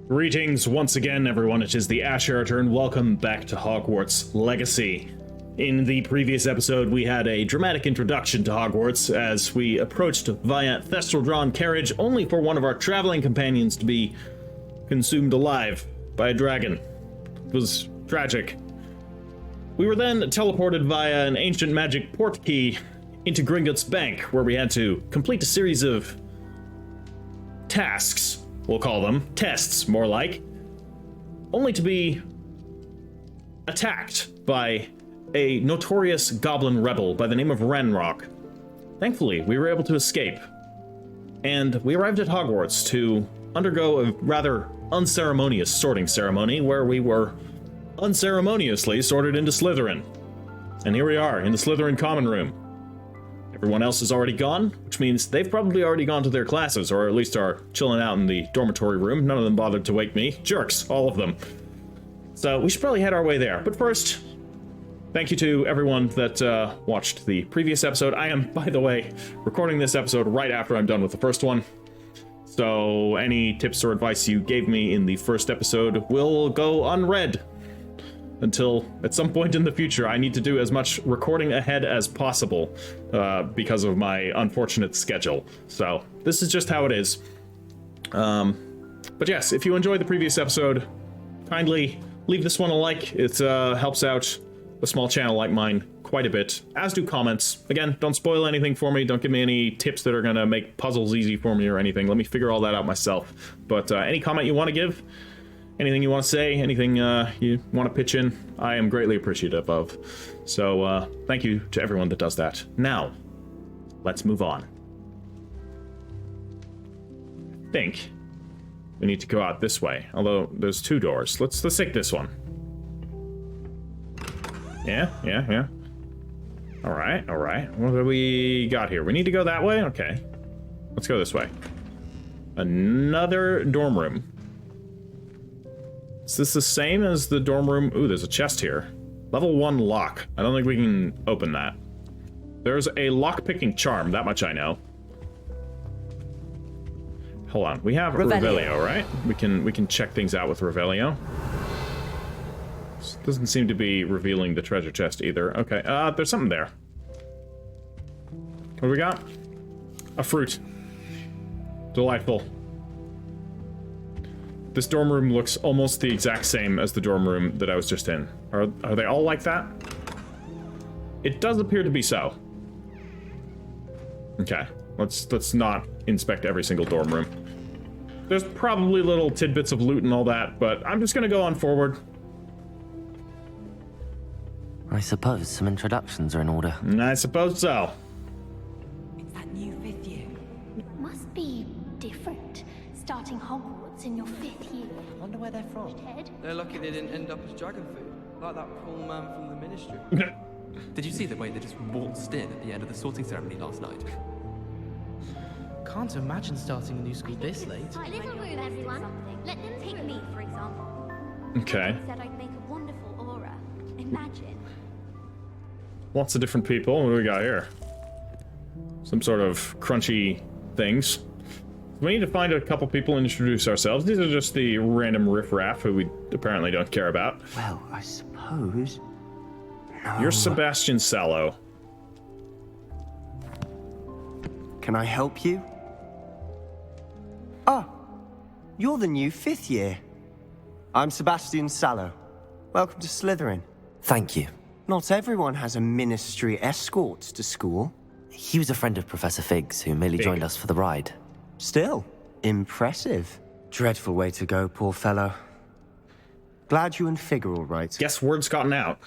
Greetings once again, everyone. It is the Ash Heriter, and welcome back to Hogwarts Legacy. In the previous episode, we had a dramatic introduction to Hogwarts as we approached via Thestral-drawn carriage, only for one of our traveling companions to be consumed alive by a dragon. It was tragic. We were then teleported via an ancient magic port key into Gringotts Bank, where we had to complete a series of tasks. We'll call them tests, more like, only to be attacked by a notorious goblin rebel by the name of Ranrock. Thankfully, we were able to escape, and we arrived at Hogwarts to undergo a rather unceremonious sorting ceremony where we were unceremoniously sorted into Slytherin. And here we are, in the Slytherin common room. Everyone else is already gone, which means they've probably already gone to their classes, or at least are chilling out in the dormitory room. None of them bothered to wake me. Jerks, all of them. So we should probably head our way there. But first, thank you to everyone that watched the previous episode. I am, by the way, recording this episode right after I'm done with the first one. So any tips or advice you gave me in the first episode will go unread until at some point in the future I need to do as much recording ahead as possible because of my unfortunate schedule. So this is just how it is. But yes, if you enjoyed the previous episode, kindly leave this one a like. It helps out a small channel like mine quite a bit, as do comments. Again, don't spoil anything for me. Don't give me any tips that are gonna make puzzles easy for me or anything. Let me figure all that out myself. But any comment you want to give, anything you want to say, anything you want to pitch in, I am greatly appreciative of. So thank you to everyone that does that. Now, let's move on. I think we need to go out this way, although there's two doors. Let's take this one. Yeah. All right. What do we got here? We need to go that way? Okay. Let's go this way. Another dorm room. Is this the same as the dorm room? Ooh, there's a chest here. Level 1 lock. I don't think we can open that. There's a lock-picking charm, that much I know. Hold on, we have Revelio, right? We can check things out with Revelio. This doesn't seem to be revealing the treasure chest either. Okay, there's something there. What do we got? A fruit. Delightful. This dorm room looks almost the exact same as the dorm room that I was just in. Are they all like that? It does appear to be so. Okay, let's not inspect every single dorm room. There's probably little tidbits of loot and all that, but I'm just gonna go on forward. I suppose some introductions are in order. I suppose so. It's that new 5th year. It must be different, starting Hogwarts in your 5th year. I wonder where they're from. Ted? They're lucky they didn't end up as dragon food, like that poor man from the ministry. Did you see the way they just waltzed in at the end of the sorting ceremony last night? Can't imagine starting a new school this late. Little room, everyone. Let them pick me, for example. Okay. Said I'd make a wonderful aura. Imagine. Lots of different people. What do we got here? Some sort of crunchy things. We need to find a couple people and introduce ourselves. These are just the random riffraff who we apparently don't care about. Well, I suppose... No. You're Sebastian Sallow. Can I help you? Ah, you're the new 5th year. I'm Sebastian Sallow. Welcome to Slytherin. Thank you. Not everyone has a ministry escort to school. He was a friend of Professor Fig's who merely joined us for the ride. Still, impressive. Dreadful way to go, poor fellow. Glad you and Fig are all right. Guess word's gotten out.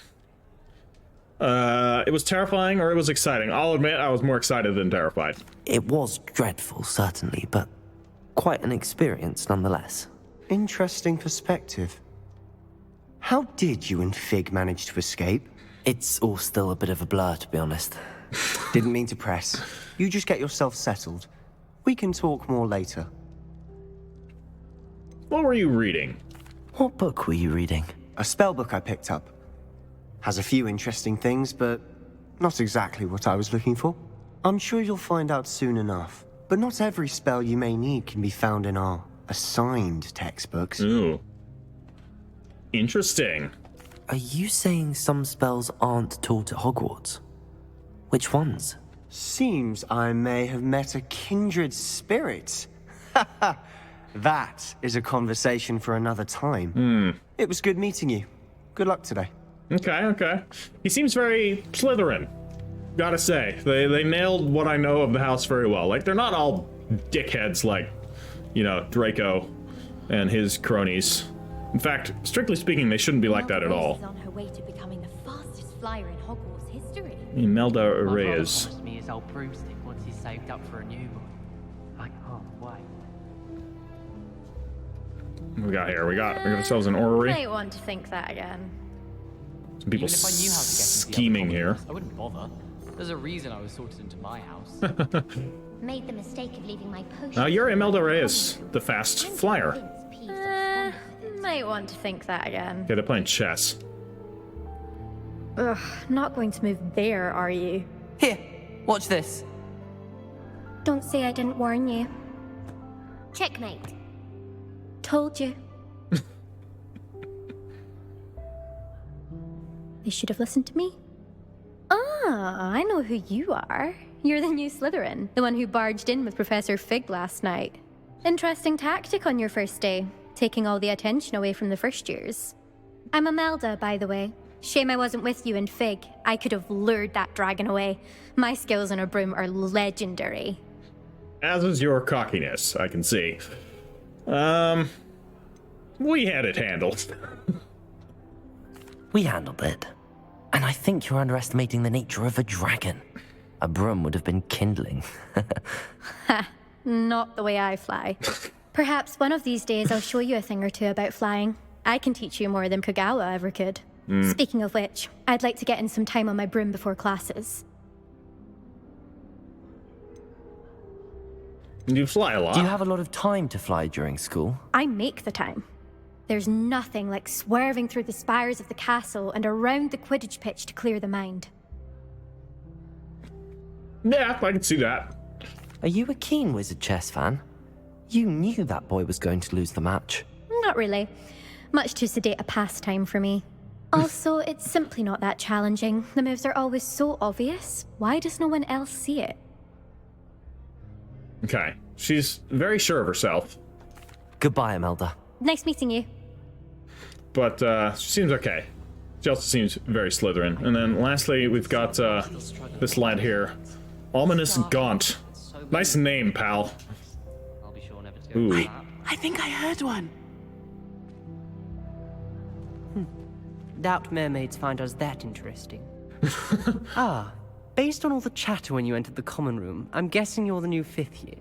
It was terrifying or it was exciting. I'll admit I was more excited than terrified. It was dreadful, certainly, but quite an experience nonetheless. Interesting perspective. How did you and Fig manage to escape? It's all still a bit of a blur, to be honest. Didn't mean to press. You just get yourself settled. We can talk more later. What were you reading? What book were you reading? A spellbook I picked up. Has a few interesting things, but not exactly what I was looking for. I'm sure you'll find out soon enough. But not every spell you may need can be found in our assigned textbooks. Ooh. Interesting. Are you saying some spells aren't taught at Hogwarts? Which ones? Seems I may have met a kindred spirit. That is a conversation for another time. It was good meeting you. Good luck today. Okay. He seems very Slytherin. Gotta say, they nailed what I know of the house very well. Like, they're not all dickheads like, you know, Draco and his cronies. In fact, strictly speaking, they shouldn't be like that at all. Is on her way to becoming the fastest flyer in Hogwarts history. Imelda My brother Reyes. promised me his old broomstick once he's saved up for a new one. I can't wait. What we got here? We got ourselves an orrery. Might want to think that again. Some people Even if I knew how to get into the other scheming common here. rooms, I wouldn't bother. There's a reason I was sorted into my house. Made the mistake of leaving my potion. You're Imelda Reyes, the fast flyer. Might want to think that again. Okay, they're playing chess. Ugh, not going to move there, are you? Here, watch this. Don't say I didn't warn you. Checkmate. Told you. They should have listened to me. Ah, I know who you are. You're the new Slytherin, the one who barged in with Professor Fig last night. Interesting tactic on your first day, taking all the attention away from the first years. I'm Imelda, by the way. Shame I wasn't with you in Fig. I could have lured that dragon away. My skills on a broom are legendary. As is your cockiness, I can see. We had it handled. We handled it. And I think you're underestimating the nature of a dragon. A broom would have been kindling. Ha, not the way I fly. Perhaps one of these days I'll show you a thing or two about flying. I can teach you more than Kagawa ever could. Speaking of which, I'd like to get in some time on my broom before classes. You fly a lot. Do you have a lot of time to fly during school? I make the time. There's nothing like swerving through the spires of the castle and around the Quidditch pitch to clear the mind. Yeah, I can see that. Are you a keen Wizard chess fan? You knew that boy was going to lose the match. Not really. Much too sedate a pastime for me. Also, it's simply not that challenging. The moves are always so obvious. Why does no one else see it? Okay, she's very sure of herself. Goodbye, Imelda. Nice meeting you. But she seems okay. She also seems very Slytherin. And then lastly, we've got this lad here. Ominous Gaunt. Nice name, pal. I'll be sure never to go Ooh. back. I think I heard one. Doubt mermaids find us that interesting. Based on all the chatter when you entered the common room, I'm guessing you're the new 5th year.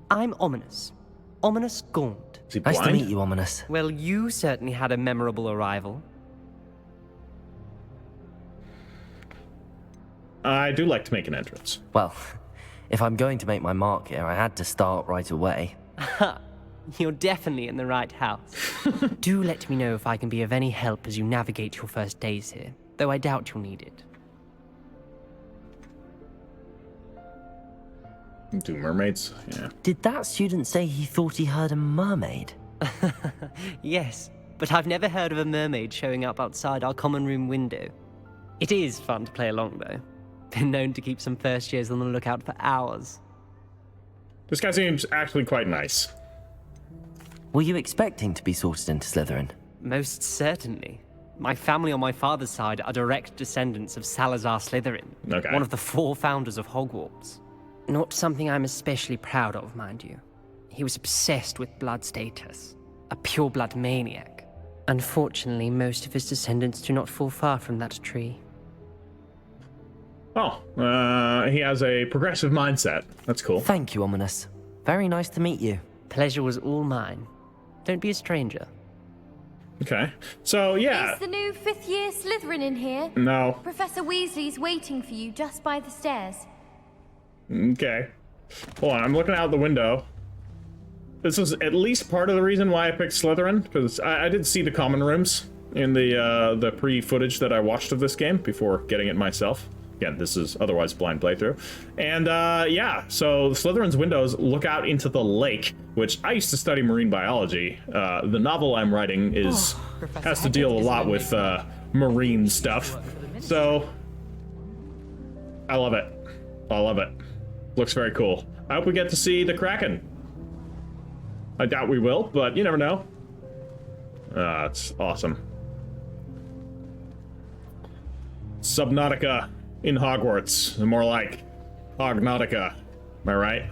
I'm Ominous. Ominous Gaunt. Is he Nice to blind? meet you, Ominous. Well, you certainly had a memorable arrival. I do like to make an entrance. Well, if I'm going to make my mark here, I had to start right away. You're definitely in the right house. Do let me know if I can be of any help as you navigate your first days here, though I doubt you'll need it. Do mermaids? Yeah. Did that student say he thought he heard a mermaid? Yes, but I've never heard of a mermaid showing up outside our common room window. It is fun to play along, though. Been known to keep some first years on the lookout for hours. This guy seems actually quite nice. Were you expecting to be sorted into Slytherin? Most certainly. My family on my father's side are direct descendants of Salazar Slytherin, Okay. one of the 4 founders of Hogwarts. Not something I'm especially proud of, mind you. He was obsessed with blood status, a pure-blood maniac. Unfortunately, most of his descendants do not fall far from that tree. Oh, he has a progressive mindset. That's cool. Thank you, Ominous. Very nice to meet you. Pleasure was all mine. Don't be a stranger. Okay. So, yeah. Is the new 5th year Slytherin in here? No. Professor Weasley's waiting for you just by the stairs. Okay. Hold on, I'm looking out the window. This is at least part of the reason why I picked Slytherin, because I did see the common rooms in the pre-footage that I watched of this game before getting it myself. Again, this is otherwise blind playthrough. And yeah, so Slytherin's windows look out into the lake, which I used to study marine biology. The novel I'm writing has to deal a lot with marine stuff. So I love it. I love it. Looks very cool. I hope we get to see the Kraken. I doubt we will, but you never know. It's awesome. Subnautica in Hogwarts. More like Hognautica. Am I right?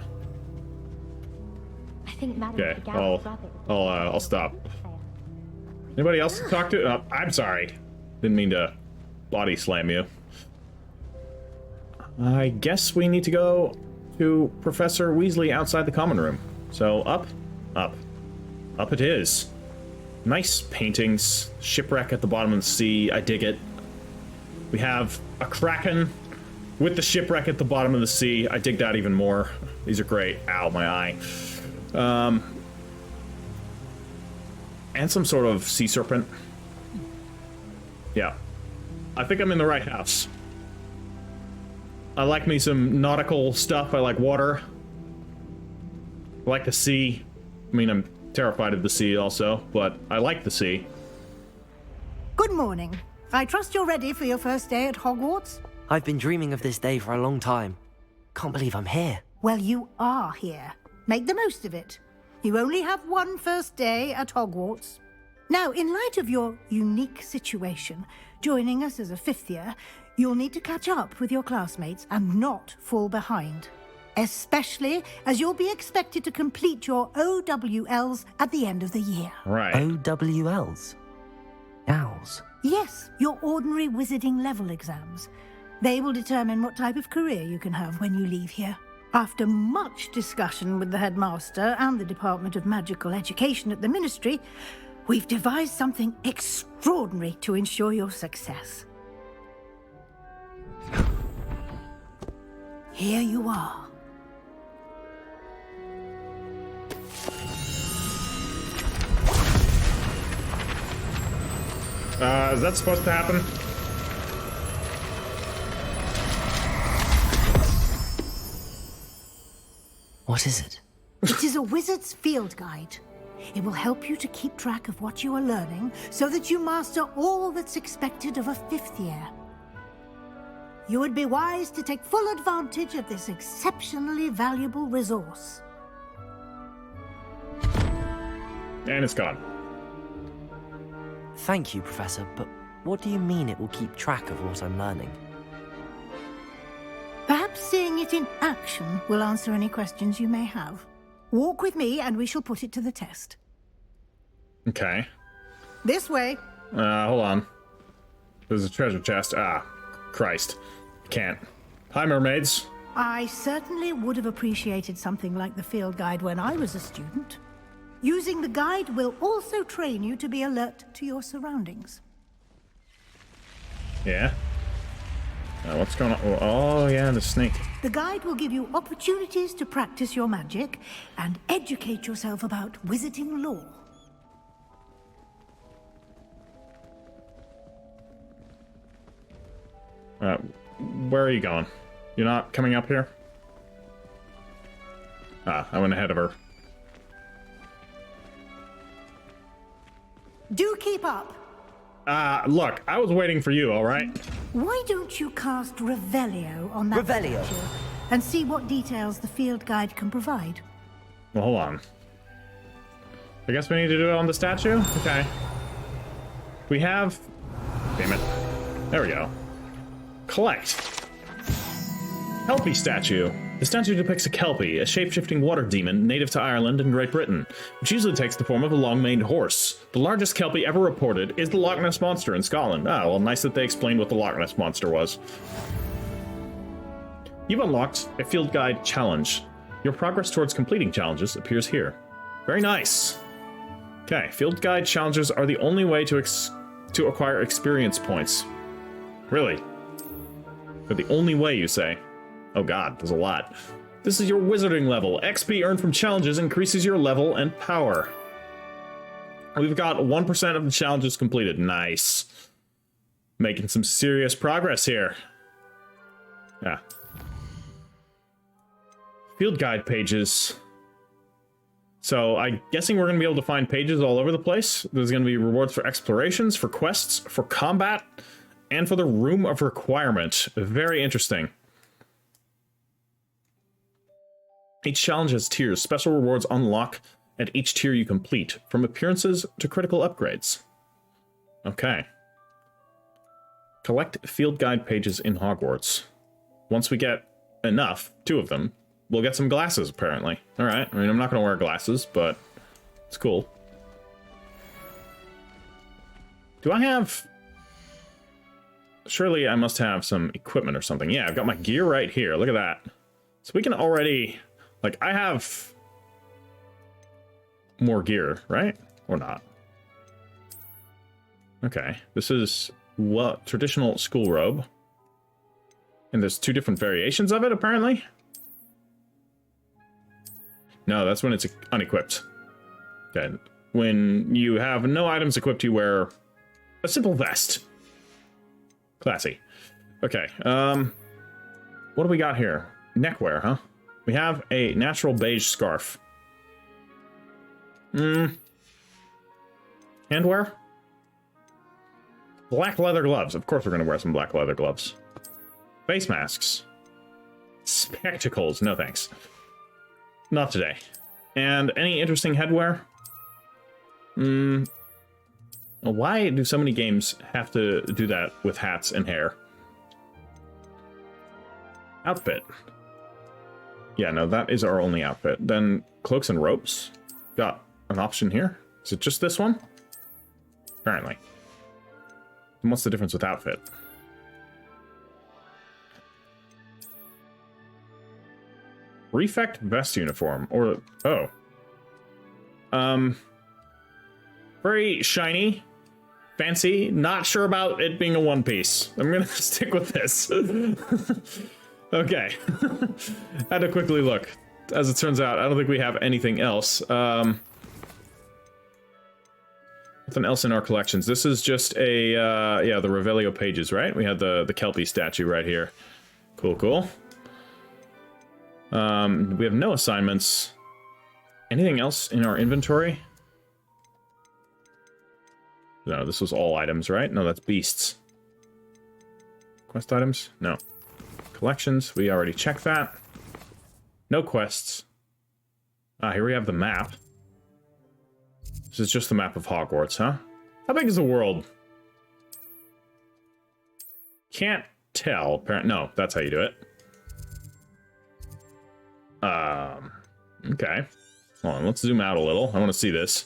I think Madam Okay, I'll stop. Anybody else to talk to? I'm sorry. Didn't mean to body slam you. I guess we need to go to Professor Weasley outside the common room. So up it is. Nice paintings, shipwreck at the bottom of the sea, I dig it. We have a Kraken with the shipwreck at the bottom of the sea, I dig that even more. These are great. Ow, my eye. And some sort of sea serpent. Yeah. I think I'm in the right house. I like me some nautical stuff, I like water. I like the sea. I mean, I'm terrified of the sea also, but I like the sea. Good morning. I trust you're ready for your first day at Hogwarts? I've been dreaming of this day for a long time. Can't believe I'm here. Well, you are here. Make the most of it. You only have one first day at Hogwarts. Now, in light of your unique situation, joining us as a fifth year, you'll need to catch up with your classmates and not fall behind. Especially as you'll be expected to complete your OWLs at the end of the year. Right. OWLs? Owls? Yes, your ordinary wizarding level exams. They will determine what type of career you can have when you leave here. After much discussion with the headmaster and the Department of Magical Education at the Ministry, we've devised something extraordinary to ensure your success. Here you are. Is that supposed to happen? What is it? It is a wizard's field guide. It will help you to keep track of what you are learning so that you master all that's expected of a fifth year. You would be wise to take full advantage of this exceptionally valuable resource. And it's gone. Thank you, Professor, but what do you mean it will keep track of what I'm learning? Perhaps seeing it in action will answer any questions you may have. Walk with me and we shall put it to the test. Okay. This way. Hold on. There's a treasure chest. Ah, Christ. Can't. Hi, mermaids. I certainly would have appreciated something like the field guide when I was a student. Using the guide will also train you to be alert to your surroundings. Yeah? What's going on? Oh, yeah, the snake. The guide will give you opportunities to practice your magic and educate yourself about wizarding lore. Where are you going? You're not coming up here? Ah, I went ahead of her. Do keep up. Look, I was waiting for you, all right? Why don't you cast Revelio on that Revelio? statue and see what details the field guide can provide? Well, hold on. I guess we need to do it on the statue? Okay. We have... Damn it. There we go. Collect. Kelpie statue. The statue depicts a Kelpie, a shape-shifting water demon native to Ireland and Great Britain, which usually takes the form of a long-maned horse. The largest Kelpie ever reported is the Loch Ness Monster in Scotland. Ah, well, nice that they explained what the Loch Ness Monster was. You've unlocked a field guide challenge. Your progress towards completing challenges appears here. Very nice. Okay, field guide challenges are the only way to acquire experience points. Really? They're the only way, you say? Oh god, there's a lot. This is your wizarding level. XP earned from challenges increases your level and power. We've got 1% of the challenges completed. Nice. Making some serious progress here. Yeah. Field guide pages. So I'm guessing we're going to be able to find pages all over the place. There's going to be rewards for explorations, for quests, for combat, and for the Room of Requirement. Very interesting. Each challenge has tiers. Special rewards unlock at each tier you complete, from appearances to critical upgrades. Okay. Collect field guide pages in Hogwarts. Once we get enough, 2 of them, we'll get some glasses, apparently. Alright, I mean, I'm not going to wear glasses, but it's cool. Do I have... Surely I must have some equipment or something. Yeah, I've got my gear right here. Look at that. So we can already... Like, I have... more gear, right? Or not? Okay, this is what traditional school robe. And there's 2 different variations of it, apparently. No, that's when it's unequipped. Okay, when you have no items equipped, you wear a simple vest. Classy. Okay, what do we got here? Neckwear, huh? We have a natural beige scarf. Handwear? Black leather gloves. Of course we're going to wear some black leather gloves. Face masks. Spectacles. No thanks. Not today. And any interesting headwear? Why do so many games have to do that with hats and hair? Outfit. Yeah, no, that is our only outfit. Then cloaks and ropes. Got an option here. Is it just this one? Apparently. And what's the difference with outfit? Prefect vest uniform, or... Oh. Very shiny. Fancy. Not sure about it being a one piece. I'm gonna stick with this. Okay. Had to quickly look. As it turns out, I don't think we have anything else. Nothing else in our collections. This is just a, yeah, the Revelio pages, right? We had the Kelpie statue right here. Cool, cool. We have no assignments. Anything else in our inventory? No, this was all items, right? No, that's beasts. Quest items? No. Collections, we already checked that. No quests. Ah, here we have the map. This is just the map of Hogwarts, huh? How big is the world? Can't tell. No, that's how you do it. Okay. Hold on, let's zoom out a little. I want to see this.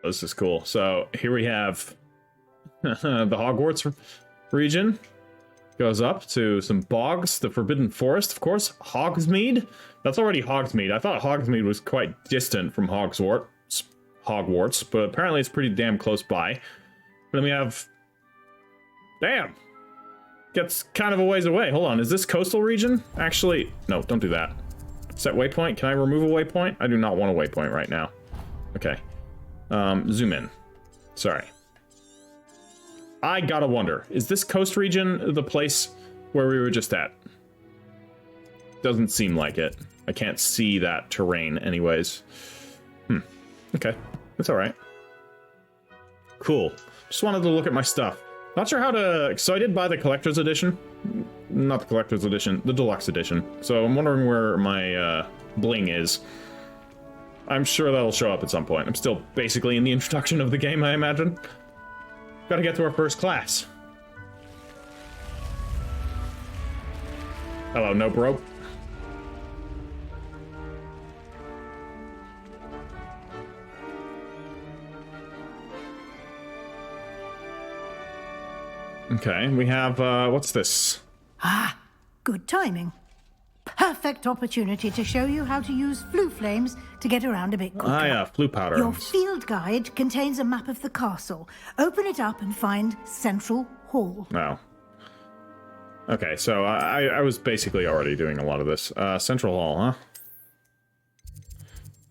This is cool. So here we have the Hogwarts region. Goes up to some bogs, the Forbidden Forest, of course. Hogsmeade. That's already Hogsmeade. I thought Hogsmeade was quite distant from Hogwarts, but apparently it's pretty damn close by. Then we have... Damn! Gets kind of a ways away. Hold on, is this coastal region? Actually, no, don't do that. Set waypoint. Can I remove a waypoint? I do not want a waypoint right now. Okay. Zoom in. Sorry. I gotta wonder, is this coast region the place where we were just at? Doesn't seem like it. I can't see that terrain anyways. Okay. That's alright. Cool. Just wanted to look at my stuff. Not sure how to... Excited by the collector's edition? Not the collector's edition, the deluxe edition. So I'm wondering where my bling is. I'm sure that'll show up at some point. I'm still basically in the introduction of the game, I imagine. Gotta get to our first class. Hello, no bro. Okay, we have, what's this? Ah, good timing. Perfect opportunity to show you how to use flue flames to get around a bit quicker. Ah, yeah, flue powder. Your field guide contains a map of the castle. Open it up and find Central Hall. Wow. Okay, so I was basically already doing a lot of this. Central Hall, huh?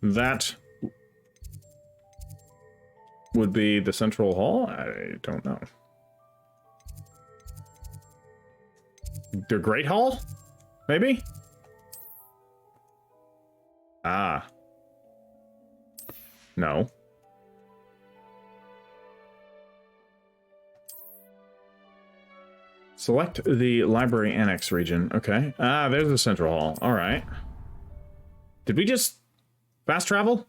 That would be the Central Hall? I don't know. The Great Hall? Maybe? Ah. No. Select the library annex region. Okay. Ah, there's the central hall. All right. Did we just fast travel?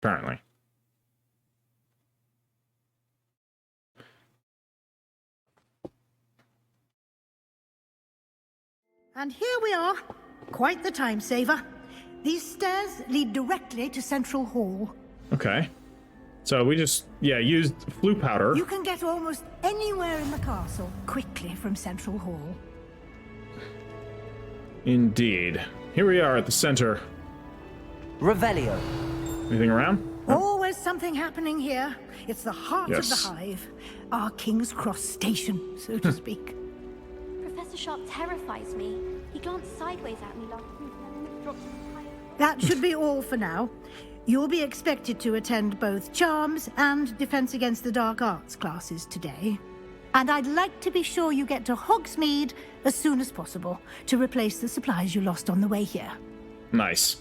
Apparently. And here we are. Quite the time saver. These stairs lead directly to Central Hall. Okay. So we just, used flue powder. You can get almost anywhere in the castle quickly from Central Hall. Indeed. Here we are at the center. Revelio. Anything around? Always something happening here. It's the heart of the Yes. hive. Our King's Cross station, so to speak. Professor Sharp terrifies me. He glanced sideways at me last week and then dropped his entire... That should be all for now. You'll be expected to attend both Charms and Defense Against the Dark Arts classes today. And I'd like to be sure you get to Hogsmeade as soon as possible to replace the supplies you lost on the way here. Nice.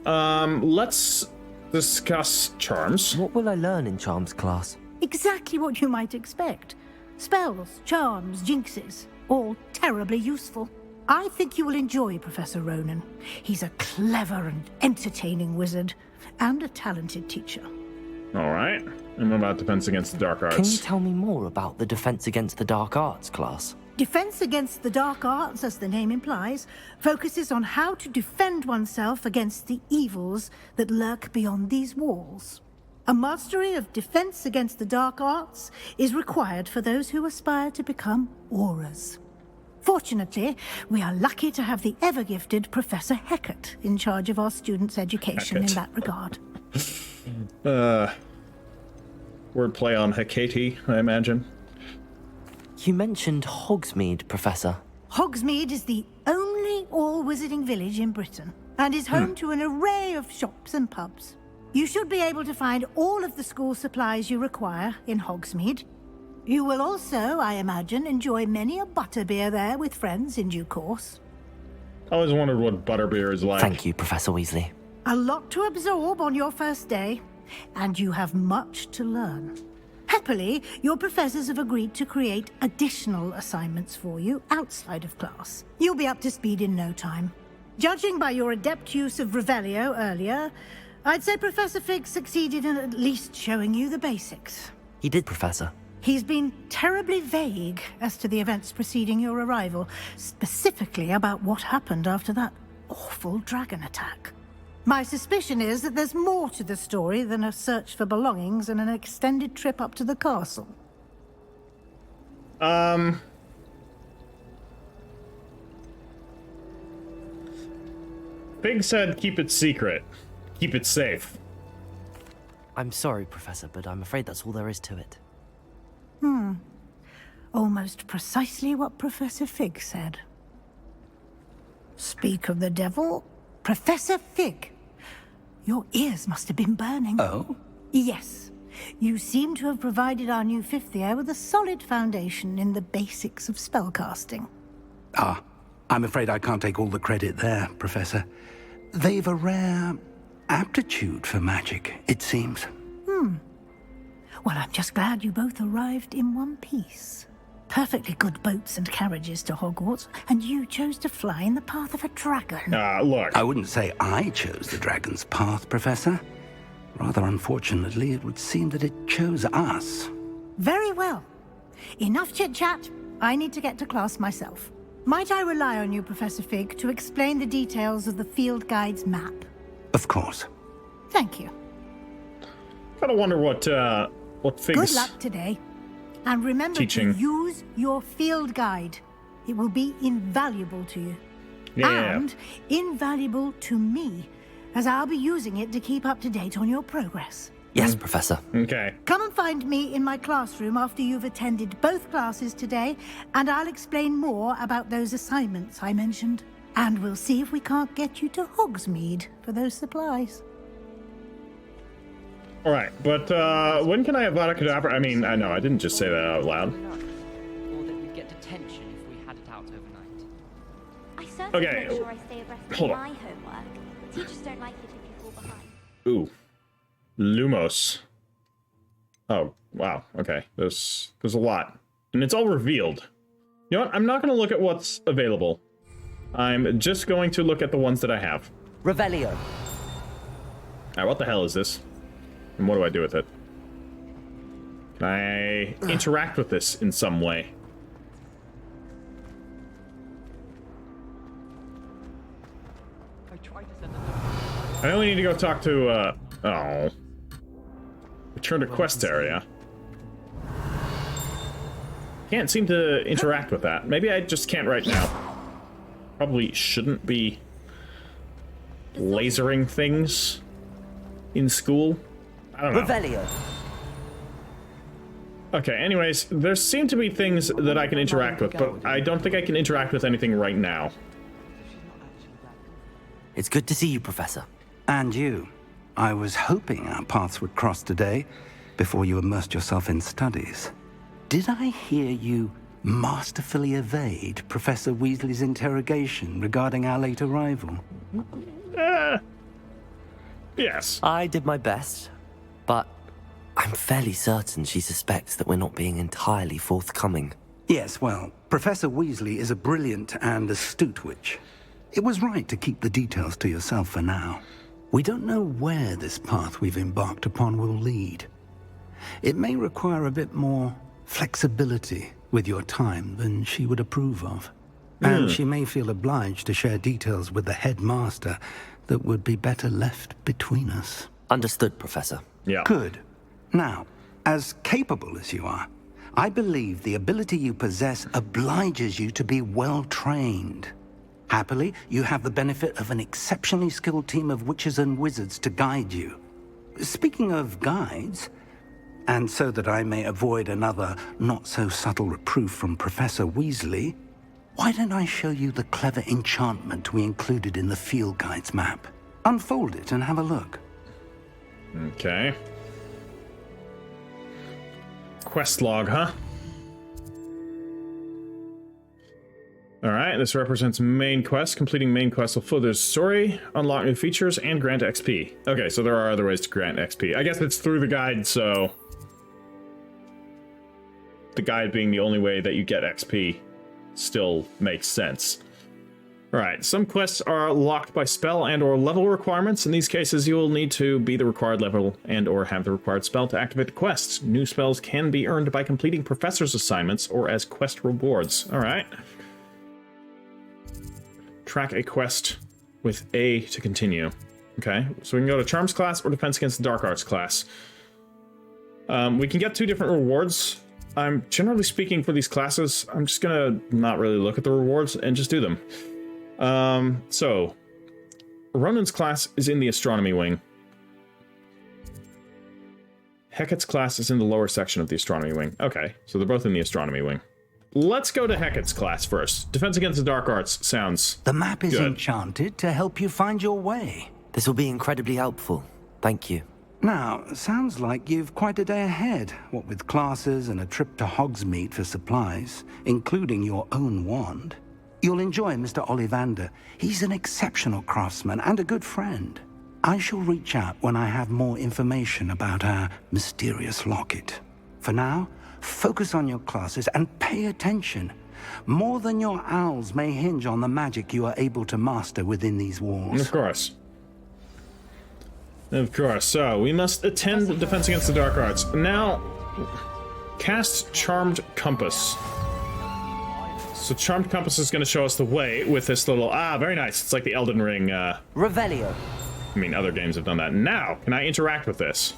Let's discuss charms. What will I learn in Charms class? Exactly what you might expect. Spells, charms, jinxes, all terribly useful. I think you will enjoy Professor Ronan. He's a clever and entertaining wizard, and a talented teacher. All right. And what about Defense Against the Dark Arts? Can you tell me more about the Defense Against the Dark Arts class? Defense Against the Dark Arts, as the name implies, focuses on how to defend oneself against the evils that lurk beyond these walls. A mastery of Defense Against the Dark Arts is required for those who aspire to become auras. Fortunately, we are lucky to have the ever-gifted Professor Hecat in charge of our students' education in that regard. Wordplay on Hecate, I imagine. You mentioned Hogsmeade, Professor. Hogsmeade is the only all-wizarding village in Britain, and is home to an array of shops and pubs. You should be able to find all of the school supplies you require in Hogsmeade. You will also, I imagine, enjoy many a butterbeer there with friends in due course. I always wondered what butterbeer is like. Thank you, Professor Weasley. A lot to absorb on your first day, and you have much to learn. Happily, your professors have agreed to create additional assignments for you outside of class. You'll be up to speed in no time. Judging by your adept use of Revelio earlier, I'd say Professor Fig succeeded in at least showing you the basics. He did, Professor. He's been terribly vague as to the events preceding your arrival, specifically about what happened after that awful dragon attack. My suspicion is that there's more to the story than a search for belongings and an extended trip up to the castle. Fig said keep it secret. Keep it safe. I'm sorry, Professor, but I'm afraid that's all there is to it. Almost precisely what Professor Fig said. Speak of the devil, Professor Fig. Your ears must have been burning. Oh? Yes. You seem to have provided our new fifth year with a solid foundation in the basics of spellcasting. Ah, I'm afraid I can't take all the credit there, Professor. They've a rare aptitude for magic, it seems. Well, I'm just glad you both arrived in one piece. Perfectly good boats and carriages to Hogwarts, and you chose to fly in the path of a dragon. Look. I wouldn't say I chose the dragon's path, Professor. Rather unfortunately, it would seem that it chose us. Very well. Enough chit-chat. I need to get to class myself. Might I rely on you, Professor Fig, to explain the details of the field guide's map? Of course. Thank you. Gotta wonder what Fig's Good luck today. And remember teaching. to use your field guide. It will be invaluable to you. Yeah. And invaluable to me, as I'll be using it to keep up to date on your progress. Yes, Professor. Okay. Come and find me in my classroom after you've attended both classes today, and I'll explain more about those assignments I mentioned. And we'll see if we can't get you to Hogsmeade for those supplies. All right, but when can I have Avada Kedavra? I mean, I know I didn't just say that out loud. Or that we'd get detention if we had it out overnight. I certainly Okay. make sure I stay abreast of Hold on. my homework. Teachers don't like it if you fall behind. Ooh, Lumos. Oh wow. Okay, there's a lot, and it's all revealed. You know what? I'm not going to look at what's available. I'm just going to look at the ones that I have. Revelio. All right, what the hell is this? And what do I do with it? Can I interact with this in some way? I tried to send them. I only need to go talk to, oh. Return to quest area. Can't seem to interact with that. Maybe I just can't right now. Probably shouldn't be lasering things in school. I don't know. Revelio. Okay, anyways, there seem to be things that I can interact with, but I don't think I can interact with anything right now. It's good to see you, Professor. And you. I was hoping our paths would cross today, before you immersed yourself in studies. Did I hear you masterfully evade Professor Weasley's interrogation regarding our late arrival? Yes. I did my best, but I'm fairly certain she suspects that we're not being entirely forthcoming. Yes, well, Professor Weasley is a brilliant and astute witch. It was right to keep the details to yourself for now. We don't know where this path we've embarked upon will lead. It may require a bit more flexibility with your time than she would approve of. And she may feel obliged to share details with the headmaster that would be better left between us. Understood, Professor. Yeah. Good. Now, as capable as you are, I believe the ability you possess obliges you to be well-trained. Happily, you have the benefit of an exceptionally skilled team of witches and wizards to guide you. Speaking of guides, and so that I may avoid another not-so-subtle reproof from Professor Weasley, why don't I show you the clever enchantment we included in the field guide's map? Unfold it and have a look. Okay. Quest log, huh? Alright, this represents main quest. Completing main quest will further the story, unlock new features, and grant XP. Okay, so there are other ways to grant XP. I guess it's through the guide, so... the guide being the only way that you get XP still makes sense. Alright, some quests are locked by spell and or level requirements. In these cases, you will need to be the required level and or have the required spell to activate the quests. New spells can be earned by completing professor's assignments or as quest rewards. Alright. Track a quest with A to continue. Okay, so we can go to Charms class or Defense Against the Dark Arts class. We can get 2 different rewards. I'm generally speaking for these classes, I'm just gonna not really look at the rewards and just do them. So, Ronan's class is in the Astronomy Wing. Hecat's class is in the lower section of the Astronomy Wing. Okay, so they're both in the Astronomy Wing. Let's go to Hecat's class first. Defense Against the Dark Arts sounds The map is good. enchanted to help you find your way. This will be incredibly helpful. Thank you. Now, sounds like you've quite a day ahead, what with classes and a trip to Hogsmeade for supplies, including your own wand. You'll enjoy Mr. Ollivander. He's an exceptional craftsman and a good friend. I shall reach out when I have more information about our mysterious locket. For now, focus on your classes and pay attention. More than your owls may hinge on the magic you are able to master within these walls. Of course. Of course. So, we must attend Defense Against the Dark Arts. Now, cast Charmed Compass. So Charmed Compass is going to show us the way with this little... Ah, very nice. It's like the Elden Ring, Revelio. I mean, other games have done that. Now, can I interact with this?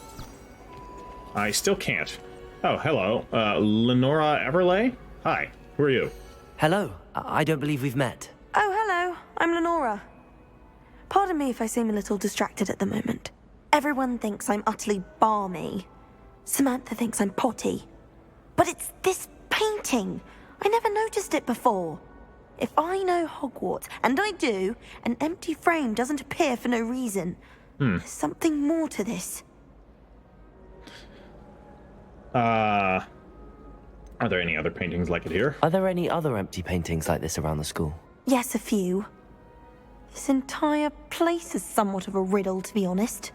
I still can't. Oh, hello. Lenora Everlay? Hi. Who are you? Hello. I don't believe we've met. Oh, hello. I'm Lenora. Pardon me if I seem a little distracted at the moment. Everyone thinks I'm utterly balmy. Samantha thinks I'm potty. But it's this painting. I never noticed it before. If I know Hogwarts, and I do, an empty frame doesn't appear for no reason. There's something more to this. Are there any other paintings like it here? Are there any other empty paintings like this around the school? Yes, a few. This entire place is somewhat of a riddle, to be honest.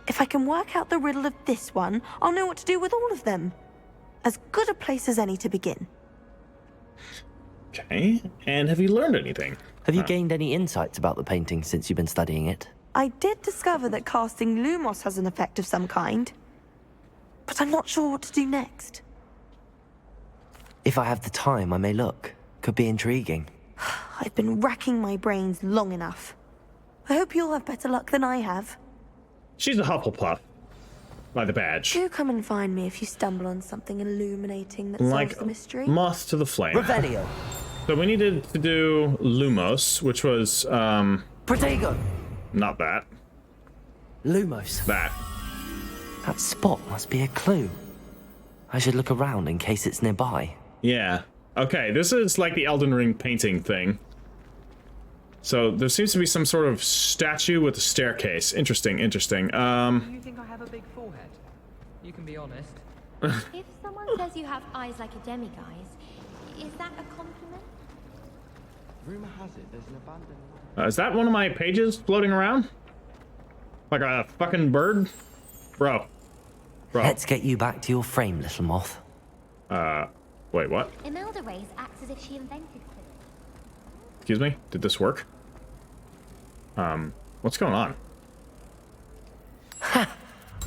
If I can work out the riddle of this one, I'll know what to do with all of them. As good a place as any to begin. Okay, and have you learned anything? Have you gained any insights about the painting since you've been studying it? I did discover that casting Lumos has an effect of some kind. But I'm not sure what to do next. If I have the time, I may look. Could be intriguing. I've been racking my brains long enough. I hope you'll have better luck than I have. She's a Hufflepuff. By the badge. Do come and find me if you stumble on something illuminating that solves the mystery. Moth to the flame. Revelio. So we needed to do Lumos, which was, Protego. Not that. Lumos. That. That spot must be a clue. I should look around in case it's nearby. Yeah. Okay, this is like the Elden Ring painting thing. So there seems to be some sort of statue with a staircase. Interesting, interesting. Do you think I have a big forehead? You can be honest. If someone says you have eyes like a demiguise, is that a compliment? Rumor has it there's an abandoned... Is that one of my pages floating around? Like a fucking bird? Bro. Let's get you back to your frame, little moth. Wait, what? Imelda Reyes acts as if she invented quidditch. Excuse me? Did this work? What's going on? Ha!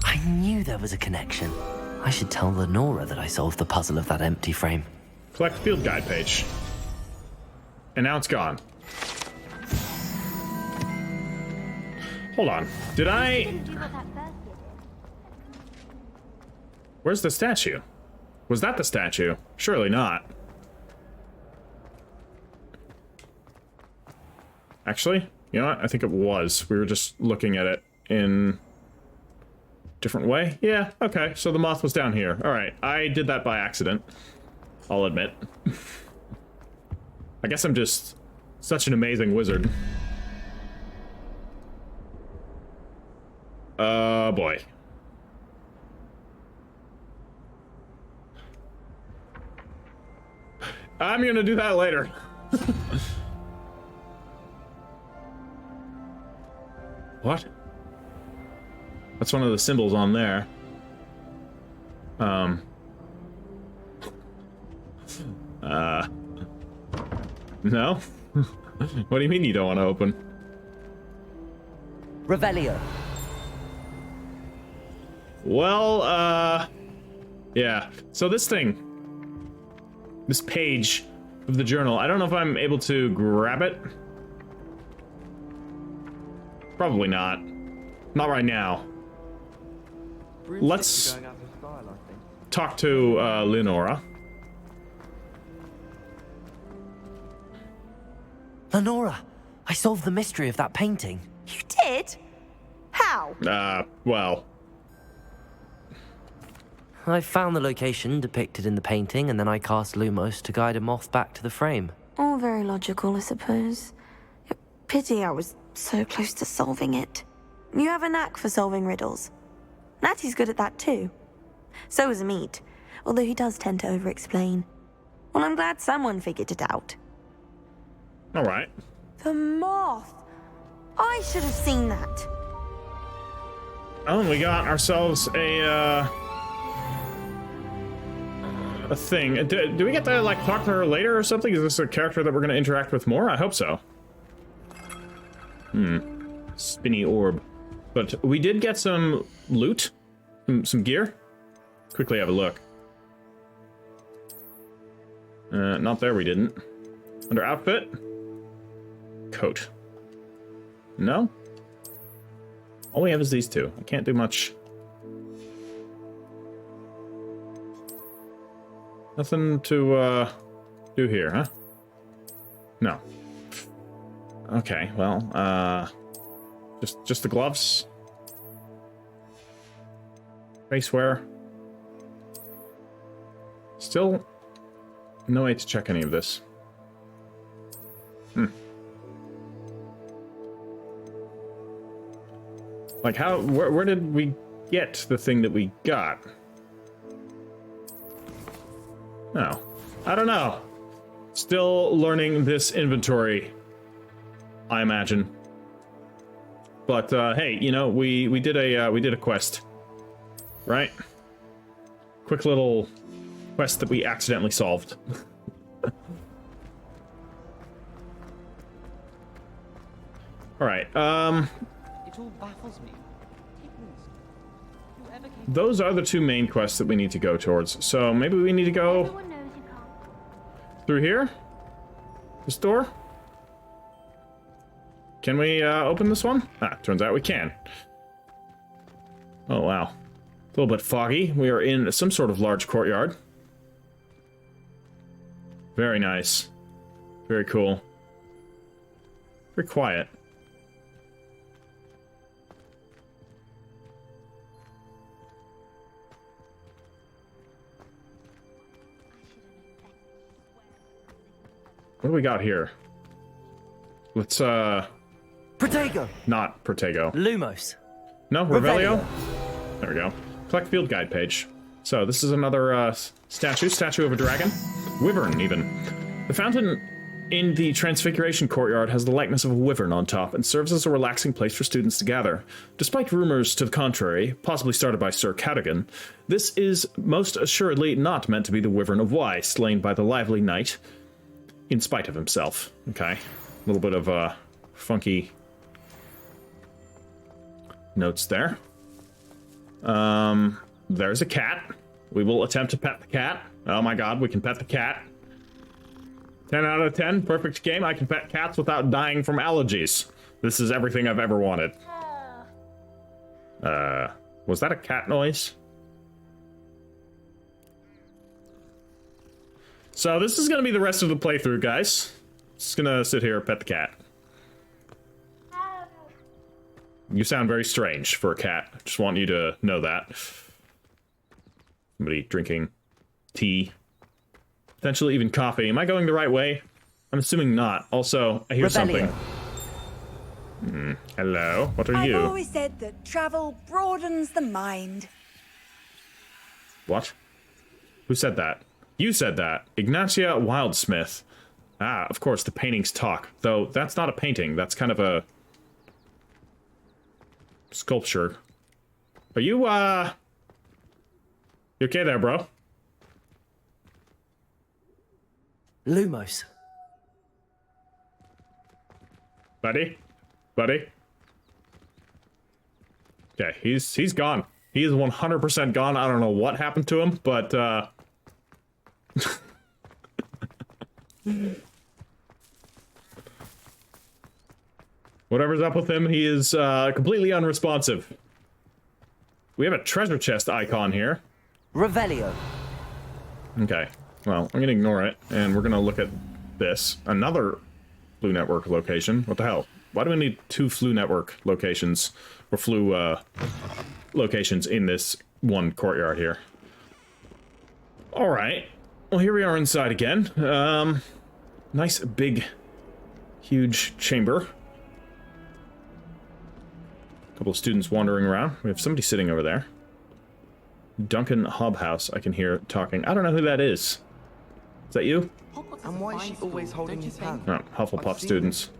I knew there was a connection. I should tell Lenora that I solved the puzzle of that empty frame. Collect field guide page. And now it's gone. Hold on. Did I... Where's the statue? Was that the statue? Surely not. Actually, you know what? I think it was. We were just looking at it in a different way. Yeah, okay. So the moth was down here. All right. I did that by accident. I'll admit. I guess I'm just such an amazing wizard. Boy. I'm gonna do that later. What? That's one of the symbols on there. No? What do you mean you don't want to open? Revelio. Well, yeah. So this thing, this page of the journal, I don't know if I'm able to grab it. Probably not. Not right now. Let's talk to Leonora. Lenora, I solved the mystery of that painting. You did? How? Well. I found the location depicted in the painting, and then I cast Lumos to guide a moth back to the frame. All very logical, I suppose. Pity I was so close to solving it. You have a knack for solving riddles. Natty's good at that too. So is Amit, although he does tend to over-explain. Well, I'm glad someone figured it out. All right. The moth! I should have seen that. Oh, we got ourselves a thing. Do we get to, like, talk to her later or something? Is this a character that we're going to interact with more? I hope so. Spinny orb. But we did get some loot. Some gear. Quickly have a look. Not there, we didn't. Under outfit. Coat. No? All we have is these two. I can't do much. Nothing to, do here, huh? No. Okay, well, just the gloves. Face wear. Still no way to check any of this. Like, where did we get the thing that we got? No. I don't know. Still learning this inventory, I imagine. But hey, you know, we did a quest, right? Quick little quest that we accidentally solved. All right. It all baffles me. Those are the two main quests that we need to go towards. So maybe we need to go through here. This door. Can we open this one? Ah, turns out we can. Oh, wow. A little bit foggy. We are in some sort of large courtyard. Very nice. Very cool. Very quiet. What do we got here? Let's, Protego! Not Protego. Lumos. No, Revelio? There we go. Collect field guide page. So, this is another, statue of a dragon. Wyvern, even. The fountain in the Transfiguration courtyard has the likeness of a wyvern on top and serves as a relaxing place for students to gather. Despite rumors to the contrary, possibly started by Sir Cadogan, this is most assuredly not meant to be the Wyvern of Wye, slain by the lively knight in spite of himself. Okay. A little bit of, funky notes there. There's a cat. We will attempt to pet the cat. Oh my god, we can pet the cat. 10 out of 10, perfect game. I can pet cats without dying from allergies. This is everything I've ever wanted. Was that a cat noise? So this is gonna be the rest of the playthrough, guys. Just gonna sit here and pet the cat. You sound very strange for a cat. Just want you to know that. Somebody drinking tea. Potentially even coffee. Am I going the right way? I'm assuming not. Also, I hear something. Hello? What are you? I've always said that travel broadens the mind. What? Who said that? You said that. Ignacia Wildsmith. Ah, of course, the paintings talk. Though, that's not a painting. That's kind of a sculpture. Are you, you okay there, bro? Lumos. Buddy? Buddy? Okay, he's gone. He is 100% gone. I don't know what happened to him, but, whatever's up with him, he is completely unresponsive. We have a treasure chest icon here. Revelio. Okay, well, I'm gonna ignore it, and we're gonna look at this. Another Flu Network location. What the hell? Why do we need two Flu Network locations, or Flu, locations in this one courtyard here? Alright. Well, here we are inside again. Nice, big, huge chamber. Couple of students wandering around. We have somebody sitting over there. Duncan Hobhouse, I can hear talking. I don't know who that is. Is that you? And why is she always holding his hand? Oh, Hufflepuff students.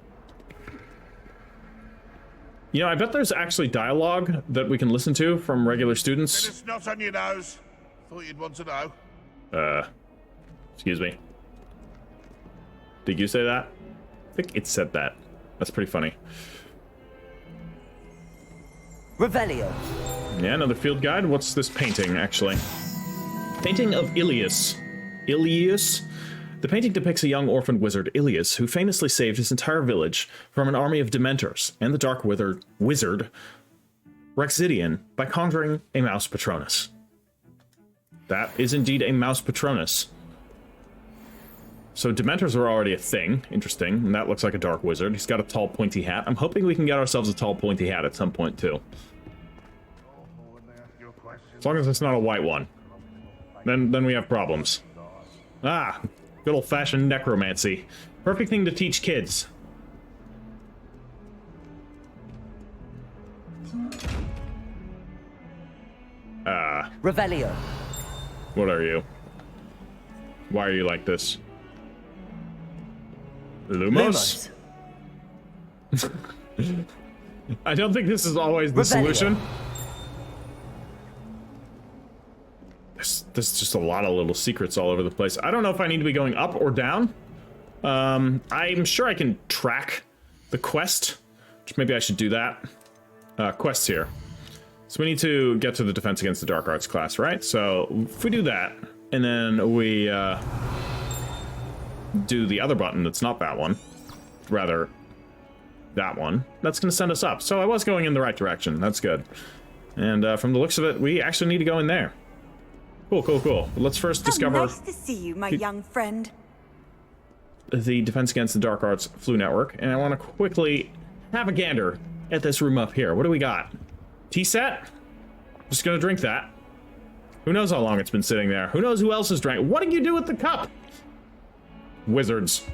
You know, I bet there's actually dialogue that we can listen to from regular students. It's not on your nose. Thought you'd want to know. Excuse me. Did you say that? I think it said that. That's pretty funny. Revelio. Yeah, another field guide. What's this painting, actually? Painting of Ilias. Ilias? The painting depicts a young orphaned wizard, Ilias, who famously saved his entire village from an army of Dementors and the dark wizard, Rexidian, by conjuring a mouse Patronus. That is indeed a mouse Patronus. So Dementors are already a thing. Interesting. And that looks like a dark wizard. He's got a tall, pointy hat. I'm hoping we can get ourselves a tall, pointy hat at some point, too. As long as it's not a white one. Then we have problems. Ah, good old-fashioned necromancy. Perfect thing to teach kids. Revelio. What are you? Why are you like this? Lumos? I don't think this is always the solution. There's just a lot of little secrets all over the place. I don't know if I need to be going up or down. I'm sure I can track the quest, which maybe I should do that. Quests here. So we need to get to the Defense Against the Dark Arts class, right? So if we do that, and then we do the other button that's not that one, rather that one, that's going to send us up. So I was going in the right direction. That's good. And from the looks of it, we actually need to go in there. Cool, cool, cool. But let's first discover... Nice to see you, my young friend. The Defense Against the Dark Arts Flu Network, and I want to quickly have a gander at this room up here. What do we got? Tea set? Just gonna drink that. Who knows how long it's been sitting there? Who knows who else has drank? What did you do with the cup? Wizards.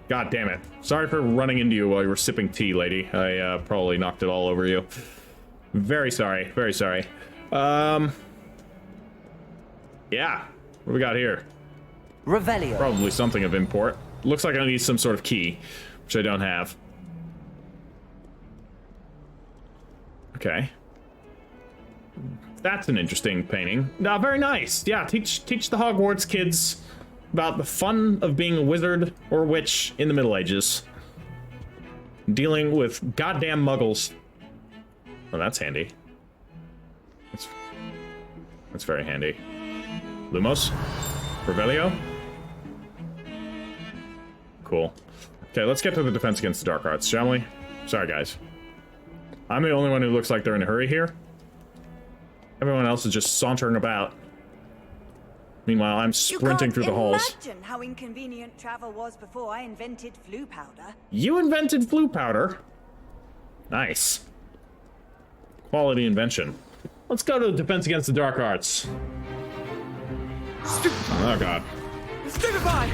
God damn it. Sorry for running into you while you were sipping tea, lady. I probably knocked it all over you. Very sorry, very sorry. Yeah. What do we got here? Revelio. Probably something of import. Looks like I need some sort of key, which I don't have. Okay. That's an interesting painting. Very nice. Yeah, teach the Hogwarts kids about the fun of being a wizard or witch in the Middle Ages. Dealing with goddamn muggles. Oh, that's handy. That's very handy. Lumos? Revelio? Cool. Okay, let's get to the Defense Against the Dark Arts, shall we? Sorry, guys. I'm the only one who looks like they're in a hurry here. Everyone else is just sauntering about. Meanwhile, I'm sprinting through the halls. You can't imagine how inconvenient travel was before I invented flu powder. You invented flu powder? Nice. Quality invention. Let's go to Defense Against the Dark Arts. Oh, God. Stupefy!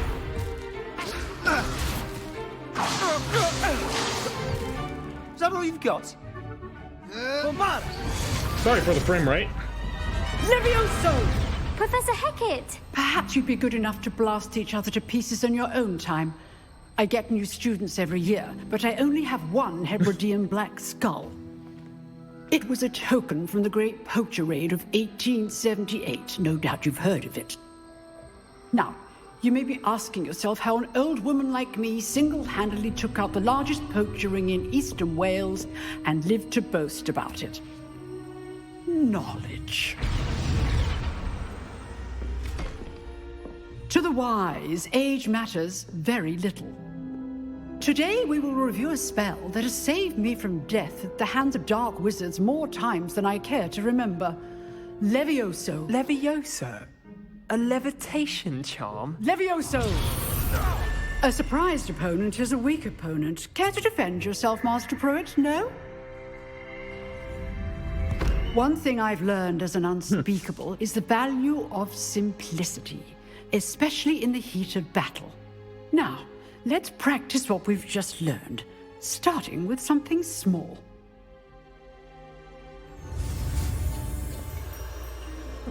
Is that all you've got? Bombard! Sorry for the frame rate. Levioso! Professor Hecat! Perhaps you'd be good enough to blast each other to pieces in your own time. I get new students every year, but I only have one Hebridean black skull. It was a token from the Great Poacher Raid of 1878. No doubt you've heard of it. Now, you may be asking yourself how an old woman like me single-handedly took out the largest poacher ring in eastern Wales and lived to boast about it. Knowledge. To the wise, age matters very little. Today we will review a spell that has saved me from death at the hands of dark wizards more times than I care to remember. Levioso. Levioso? A levitation charm? Levioso! A surprised opponent is a weak opponent. Care to defend yourself, Master Pruitt? No? One thing I've learned as an unspeakable is the value of simplicity, especially in the heat of battle. Now, let's practice what we've just learned, starting with something small.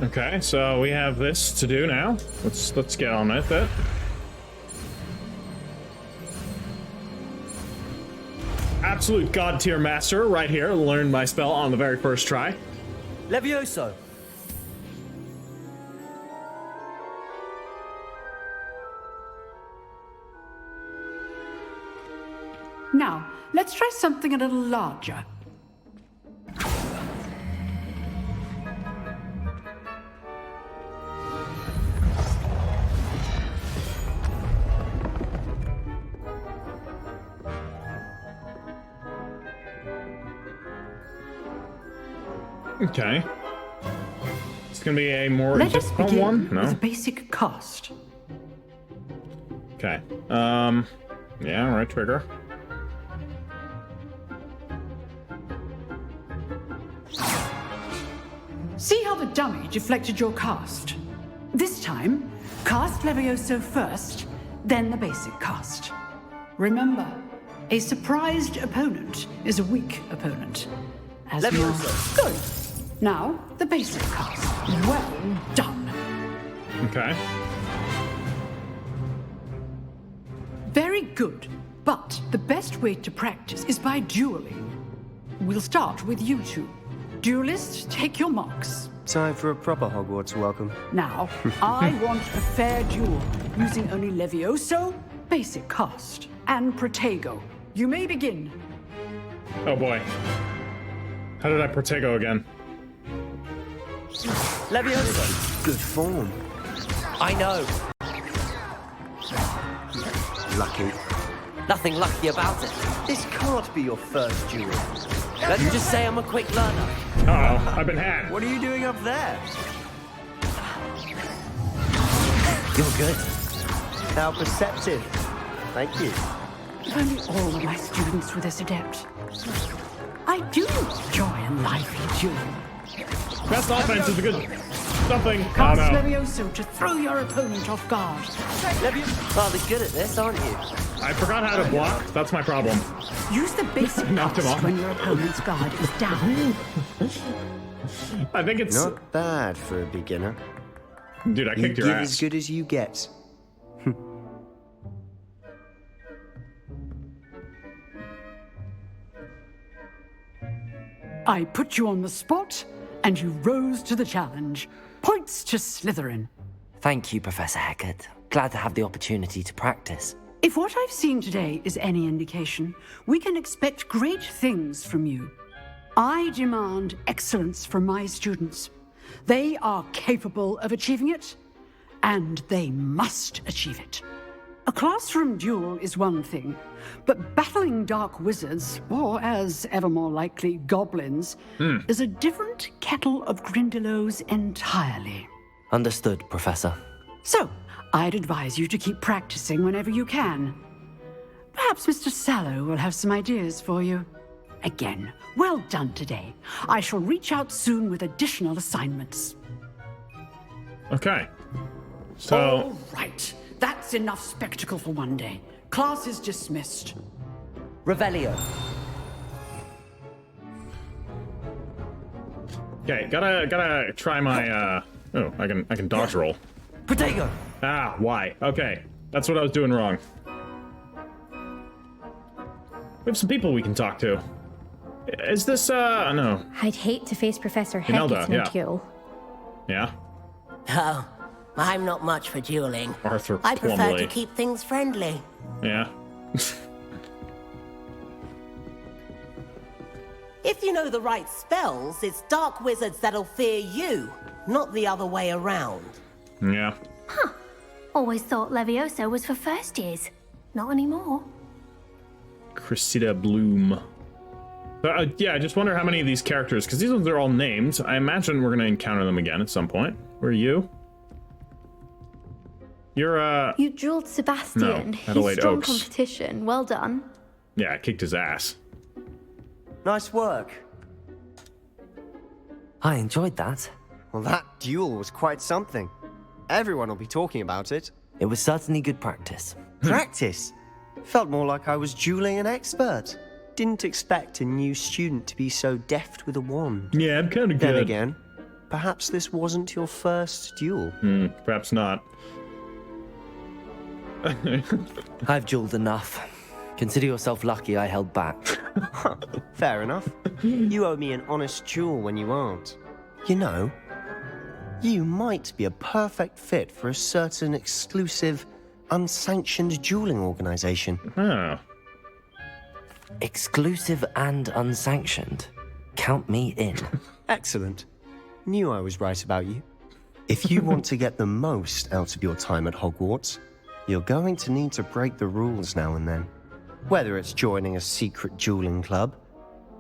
Okay, so we have this to do now. Let's get on with it. Absolute god tier master right here. Learned my spell on the very first try. Levioso. Now, let's try something a little larger. Okay. It's gonna be a more Let us difficult begin one? No? with a basic cast. Okay. Yeah, right trigger. See how the dummy deflected your cast? This time, cast Levioso first, then the basic cast. Remember, a surprised opponent is a weak opponent. As Levioso. Good. Now, the basic cast. Well done. Okay. Very good. But the best way to practice is by dueling. We'll start with you two. Duelists, take your marks. Time for a proper Hogwarts welcome. Now, I want a fair duel, using only Levioso, basic cast, and Protego. You may begin. Oh boy. How did I Protego again? Levioso. Good form. I know. Lucky. Nothing lucky about it. This can't be your first duel. Let me just say I'm a quick learner. Uh-oh, I've been hacked. What are you doing up there? You're good. How perceptive. Thank you. If only all of my students were this adept. I do enjoy a lively duel. Best offense is a good something. Cast Oh, no. Levioso to throw your opponent off guard. Rather good at this, aren't you? I forgot how to block. That's my problem. Use the basic Knocked him cast off. when your opponent's guard is down. I think it's... Not bad for a beginner. Dude, I You kicked your give ass. as good as you get. I put you on the spot, and you rose to the challenge. Points to Slytherin. Thank you, Professor Hecat. Glad to have the opportunity to practice. If what I've seen today is any indication, we can expect great things from you. I demand excellence from my students. They are capable of achieving it, and they must achieve it. A classroom duel is one thing, but battling dark wizards, or as ever more likely, goblins, is a different kettle of Grindylows entirely. Understood, Professor. So, I'd advise you to keep practicing whenever you can. Perhaps Mr. Sallow will have some ideas for you. Again, well done today. I shall reach out soon with additional assignments. Okay. So... All right. That's enough spectacle for one day. Class is dismissed. Revelio. Okay, gotta try my, oh, I can dodge roll. Protego. Ah, why? Okay, that's what I was doing wrong. We have some people we can talk to. Is this, no. I'd hate to face Professor Imelda, Hecat's no yeah. duel. Yeah? Oh, I'm not much for dueling. Arthur I prefer Plumley. to keep things friendly. Yeah. If you know the right spells, it's dark wizards that'll fear you, not the other way around. Yeah. Huh. Always thought Levioso was for first years. Not anymore. Cressida Bloom. Yeah, I just wonder how many of these characters, because these ones are all named. I imagine we're going to encounter them again at some point. Where are you? You're, You dueled Sebastian. No, He's Adelaide strong Oaks. competition. Well done. Yeah, I kicked his ass. Nice work. I enjoyed that. Well, that duel was quite something. Everyone will be talking about it. It was certainly good practice. Practice? Felt more like I was dueling an expert. Didn't expect a new student to be so deft with a wand. Yeah, I'm kind of good. Then again, perhaps this wasn't your first duel. Perhaps not. I've dueled enough. Consider yourself lucky I held back. Fair enough. You owe me an honest duel when you aren't. You know, you might be a perfect fit for a certain exclusive, unsanctioned dueling organization. Oh. Exclusive and unsanctioned. Count me in. Excellent. Knew I was right about you. If you want to get the most out of your time at Hogwarts, you're going to need to break the rules now and then. Whether it's joining a secret dueling club,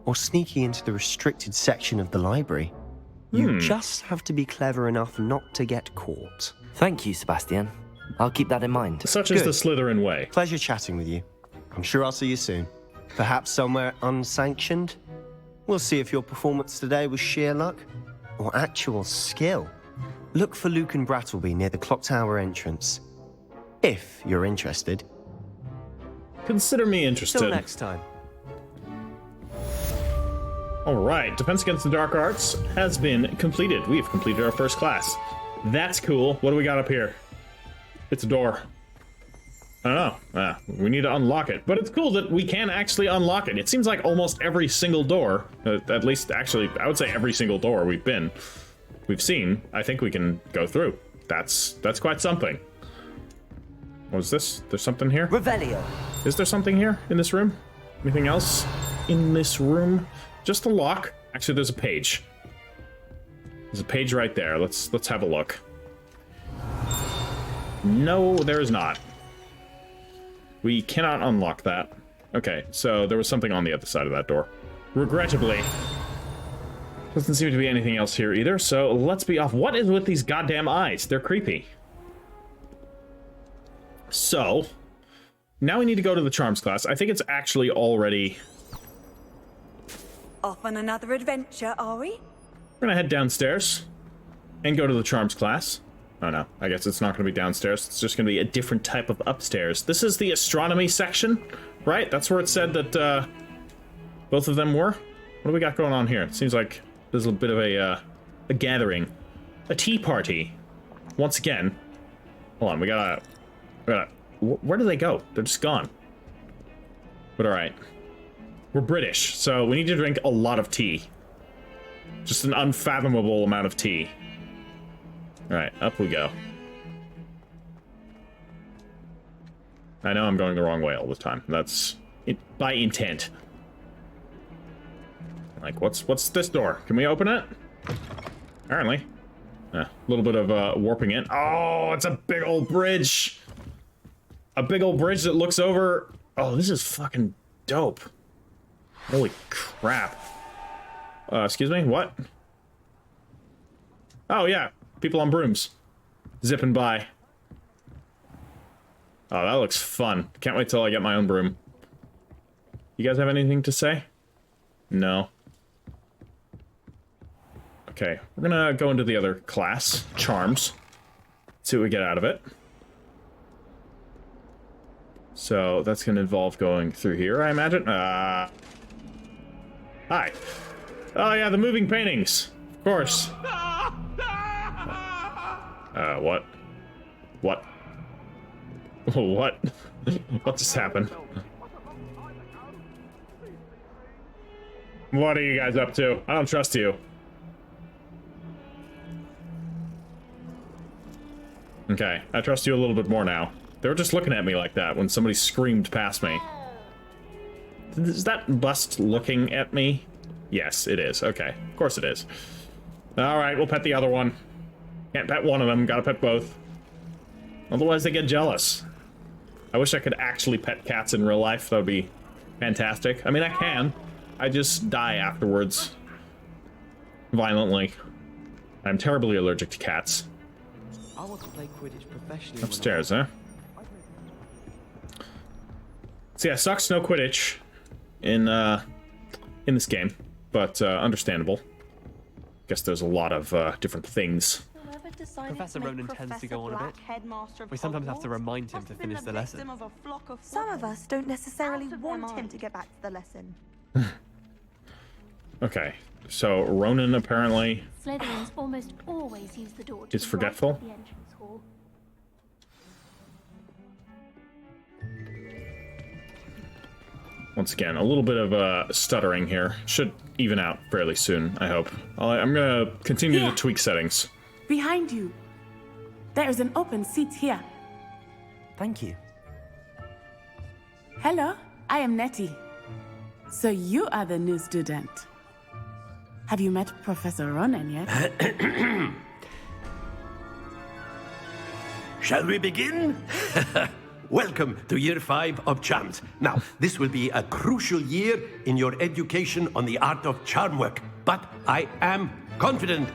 or sneaking into the restricted section of the library, you just have to be clever enough not to get caught. Thank you, Sebastian. I'll keep that in mind. Such is the Slytherin way. Pleasure chatting with you. I'm sure I'll see you soon. Perhaps somewhere unsanctioned? We'll see if your performance today was sheer luck or actual skill. Look for Luke and Brattleby near the clock tower entrance. If you're interested. Consider me interested. Till next time. Alright, Defense Against the Dark Arts has been completed. We've completed our first class. That's cool. What do we got up here? It's a door. I don't know. We need to unlock it. But it's cool that we can actually unlock it. It seems like almost every single door, at least actually, I would say every single door we've seen, I think we can go through. That's quite something. What is this? There's something here? Revelio. Is there something here in this room? Anything else in this room? Just a lock. Actually, there's a page. There's a page right there. Let's have a look. No, there is not. We cannot unlock that. Okay, so there was something on the other side of that door. Regrettably. Doesn't seem to be anything else here either, so let's be off. What is with these goddamn eyes? They're creepy. So, now we need to go to the charms class. I think it's actually already... Off on another adventure, are we? We're gonna head downstairs and go to the charms class. Oh no, I guess it's not gonna be downstairs. It's just gonna be a different type of upstairs. This is the astronomy section, right? That's where it said that both of them were. What do we got going on here? It seems like there's a bit of a gathering, a tea party. Once again, hold on. We gotta. Where do they go? They're just gone. But all right, we're British, so we need to drink a lot of tea. Just an unfathomable amount of tea. Alright, up we go. I know I'm going the wrong way all the time. That's by intent. Like, what's this door? Can we open it? Apparently. A little bit of warping in. Oh, it's a big old bridge! A big old bridge that looks over... Oh, this is fucking dope. Holy crap. Excuse me, what? Oh, yeah. People on brooms. Zipping by. Oh, that looks fun. Can't wait till I get my own broom. You guys have anything to say? No. Okay, we're gonna go into the other class, charms. See what we get out of it. So, that's gonna involve going through here, I imagine. Hi. Oh yeah, the moving paintings. Of course. What? What? What? What just happened? What are you guys up to? I don't trust you. Okay, I trust you a little bit more now. They were just looking at me like that when somebody screamed past me. Is that bust looking at me? Yes, it is. Okay, of course it is. Alright, we'll pet the other one. Can't pet one of them, gotta pet both. Otherwise they get jealous. I wish I could actually pet cats in real life. That would be fantastic. I mean, I can. I just die afterwards. Violently. I'm terribly allergic to cats. I want to play Quidditch professionally. Upstairs, huh? So yeah, sucks no Quidditch in this game, but understandable. Guess there's a lot of different things. Professor Ronan tends to go on a bit. We sometimes have to remind him to finish the lesson. Some of us don't necessarily want him to get back to the lesson. Okay, so Ronan apparently Slytherins almost always use the door is forgetful. The entrance hall. Once again, a little bit of stuttering here. Should even out fairly soon, I hope. I'm gonna continue to tweak settings. Behind you. There is an open seat here. Thank you. Hello, I am Nettie. So you are the new student. Have you met Professor Ronan yet? Shall we begin? Welcome to Year 5 of Charms. Now, this will be a crucial year in your education on the art of charm work, but I am confident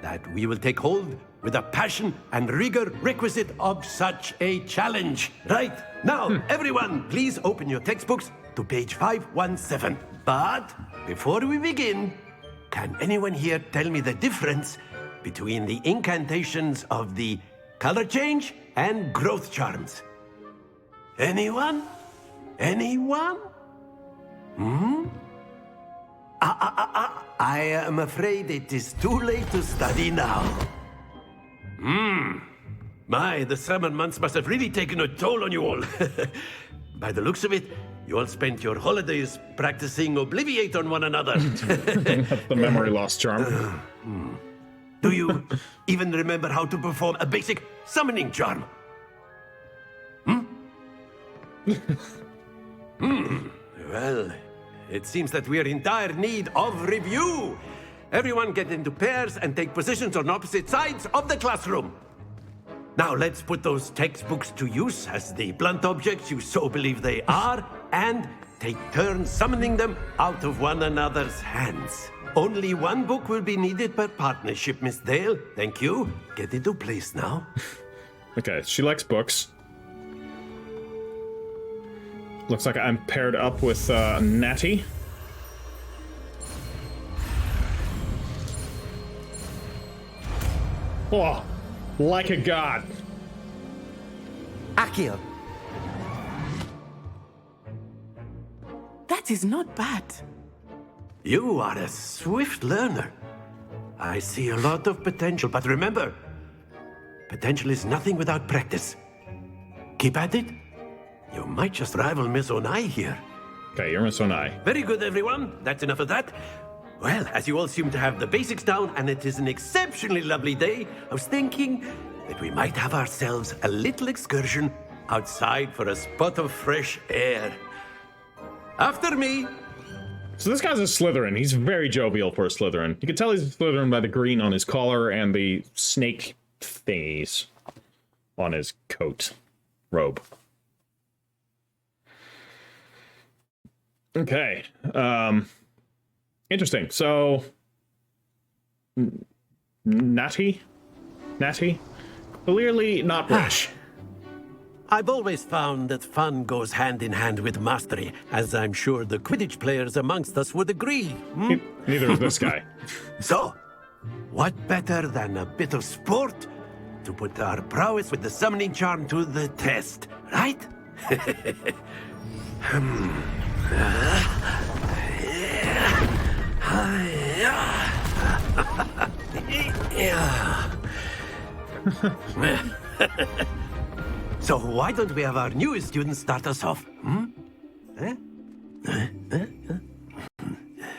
that we will take hold with the passion and rigor requisite of such a challenge. Right, now, everyone, please open your textbooks to page 517. But before we begin, can anyone here tell me the difference between the incantations of the color change and growth charms? Anyone? Anyone? I am afraid it is too late to study now. My, the summer months must have really taken a toll on you all. By the looks of it, you all spent your holidays practicing Obliviate on one another. That's the memory loss charm. Do you even remember how to perform a basic summoning charm? Well, it seems that we are in dire need of review. Everyone get into pairs and take positions on opposite sides of the classroom. Now let's put those textbooks to use as the blunt objects you so believe they are, and take turns summoning them out of one another's hands. Only one book will be needed per partnership, Miss Dale. Thank you. Get into place now. Okay, she likes books. Looks like I'm paired up with Natty. Oh, like a god. Accio. That is not bad. You are a swift learner. I see a lot of potential, but remember, potential is nothing without practice. Keep at it. You might just rival Miss Onai here. Okay, you're Miss Onai. Very good, everyone. That's enough of that. Well, as you all seem to have the basics down, and it is an exceptionally lovely day, I was thinking that we might have ourselves a little excursion outside for a spot of fresh air. After me. So this guy's a Slytherin. He's very jovial for a Slytherin. You can tell he's a Slytherin by the green on his collar and the snake thingies on his coat. Robe. Okay. Interesting. So, Natty? Clearly not British. I've always found that fun goes hand in hand with mastery, as I'm sure the Quidditch players amongst us would agree. Neither is this guy. So, what better than a bit of sport to put our prowess with the summoning charm to the test, right? So why don't we have our newest student start us off?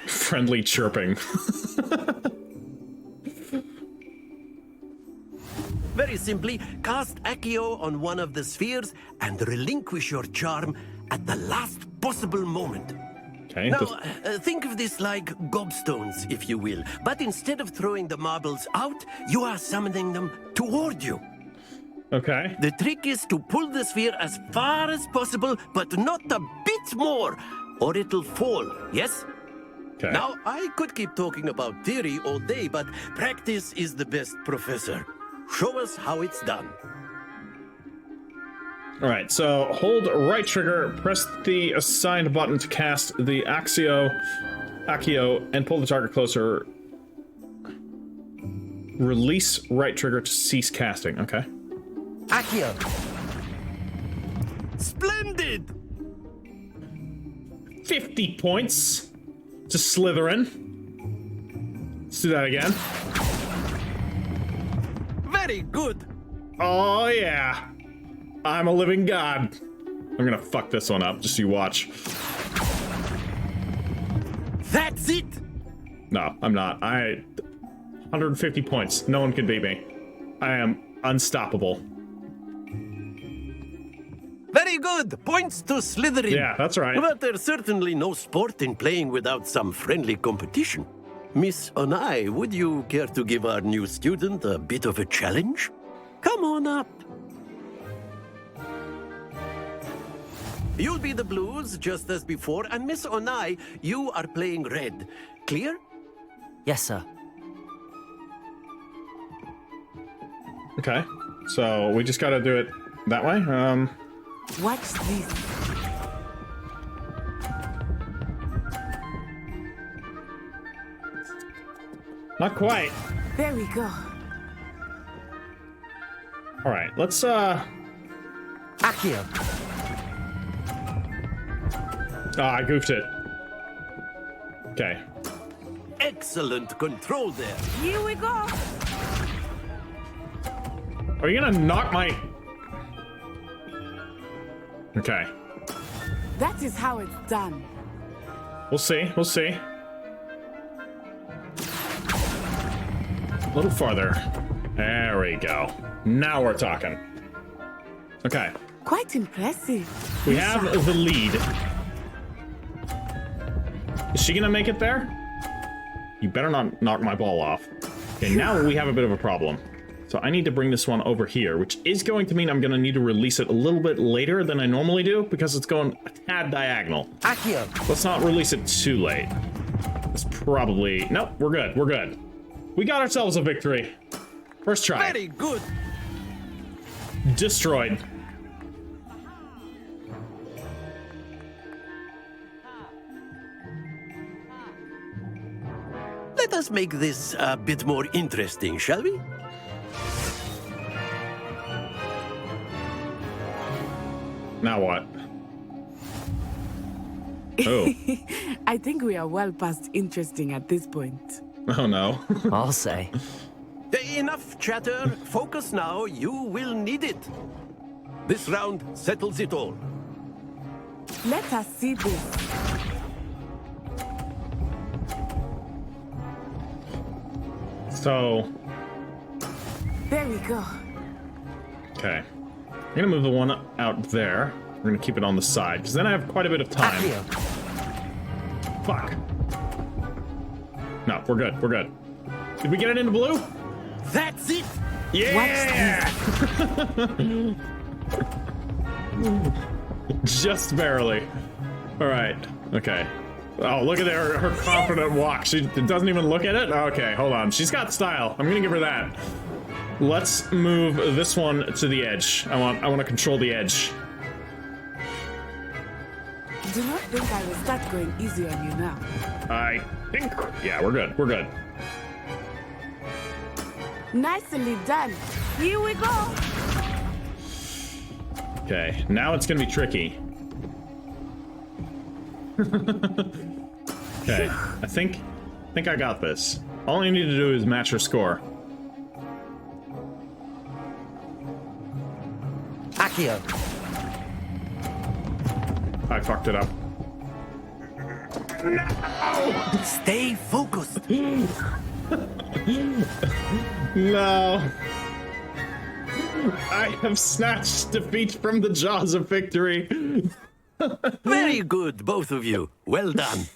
Friendly chirping. Very simply, cast Accio on one of the spheres and relinquish your charm at the last possible moment. Okay. Now, think of this like gobstones, if you will. But instead of throwing the marbles out, you are summoning them toward you. Okay. The trick is to pull the sphere as far as possible, but not a bit more, or it'll fall, yes? Okay. Now, I could keep talking about theory all day, but practice is the best professor. Show us how it's done. Alright, so hold right trigger, press the assigned button to cast the Accio, and pull the target closer. Release right trigger to cease casting, okay. Accio. Splendid! 50 points to Slytherin. Let's do that again. Very good. Oh, yeah. I'm a living god. I'm gonna fuck this one up, just so you watch. That's it! No, I'm not. 150 points. No one can beat me. I am unstoppable. Very good! Points to Slytherin. Yeah, that's right. But there's certainly no sport in playing without some friendly competition. Miss Onai, would you care to give our new student a bit of a challenge? Come on up. You'll be the blues, just as before, and Miss Onai, you are playing red. Clear? Yes, sir. Okay, so we just gotta do it that way. Watch this. Not quite. There we go. All right, let's Accio. I goofed it. Okay. Excellent control there. Here we go. Are you gonna knock my... Okay. That is how it's done. We'll see, we'll see. A little farther. There we go. Now we're talking. Okay. Quite impressive. We have the lead. Is she gonna make it there? You better not knock my ball off. Okay, now we have a bit of a problem. So I need to bring this one over here, which is going to mean I'm gonna need to release it a little bit later than I normally do because it's going a tad diagonal. Accio. Let's not release it too late. It's probably... Nope, we're good, we're good. We got ourselves a victory. First try. Very good. Destroyed. Let us make this a bit more interesting, shall we? Now what? Oh. I think we are well past interesting at this point. Oh no. I'll say. Enough chatter. Focus now. You will need it. This round settles it all. Let us see this. So... There we go. Okay. I'm gonna move the one out there. We're gonna keep it on the side, because then I have quite a bit of time. Fuck. No, we're good, we're good. Did we get it into blue? That's it! Yeah! Just barely. Alright, okay. Oh, look at her confident walk. She doesn't even look at it? Okay, hold on. She's got style. I'm gonna give her that. Let's move this one to the edge. I want to control the edge. Do not think I will start going easy on you now. I think... Yeah, we're good. We're good. Nicely done. Here we go. Okay, now it's gonna be tricky. Okay, I think I got this. All I need to do is match her score. Accio. I fucked it up. No! Stay focused. No. I have snatched defeat from the jaws of victory. Very good, both of you. Well done.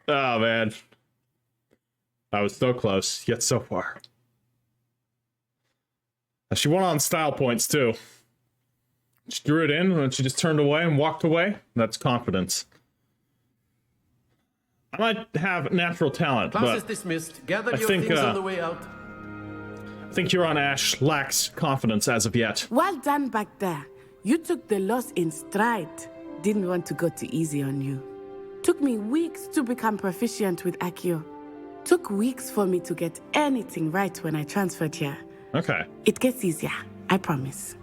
Oh, man. I was so close, yet so far. She won on style points, too. She drew it in, and she just turned away and walked away. That's confidence. I might have natural talent, Class is but dismissed. Gather I your think, things on the way out. I think Huron Ash lacks confidence as of yet. Well done back there. You took the loss in stride. Didn't want to go too easy on you. Took me weeks to become proficient with Accio. Took weeks for me to get anything right when I transferred here. Okay. It gets easier, I promise.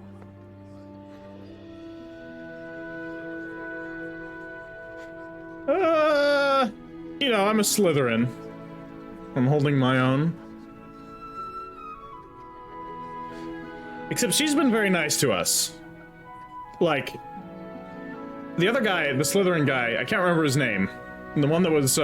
You know, I'm a Slytherin. I'm holding my own. Except she's been very nice to us. Like, the other guy, the Slytherin guy, I can't remember his name. The one that was,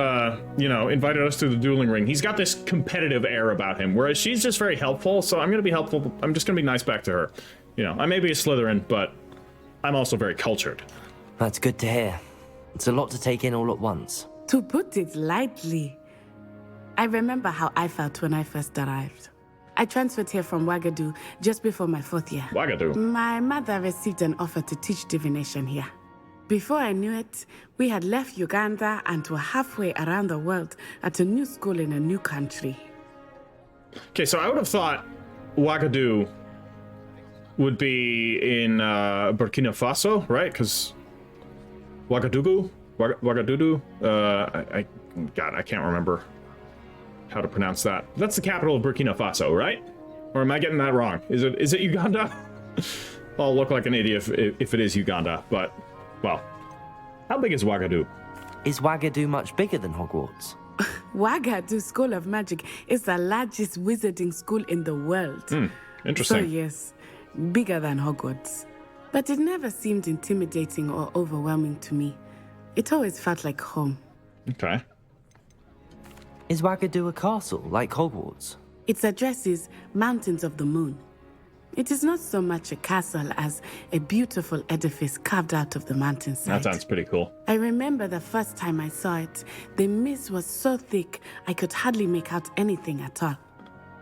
you know, invited us to the dueling ring. He's got this competitive air about him, whereas she's just very helpful, so I'm gonna be helpful. I'm just gonna be nice back to her. You know, I may be a Slytherin, but I'm also very cultured. That's good to hear. It's a lot to take in all at once. To put it lightly, I remember how I felt when I first arrived. I transferred here from Wagadu just before my 4th year. Wagadu? My mother received an offer to teach divination here. Before I knew it, we had left Uganda and were halfway around the world at a new school in a new country. Okay, so I would have thought Wagadu would be in Burkina Faso, right? Because Wagadugu? God, I can't remember how to pronounce that. That's the capital of Burkina Faso, right? Or am I getting that wrong? Is it Uganda? I'll look like an idiot if it is Uganda, but, well, how big is Wagadu? Is Wagadu much bigger than Hogwarts? Wagadu School of Magic is the largest wizarding school in the world. Interesting. So yes, bigger than Hogwarts. But it never seemed intimidating or overwhelming to me. It always felt like home. Okay. Is Wagadu a castle, like Hogwarts? Its address is Mountains of the Moon. It is not so much a castle as a beautiful edifice carved out of the mountainside. That sounds pretty cool. I remember the first time I saw it, the mist was so thick I could hardly make out anything at all.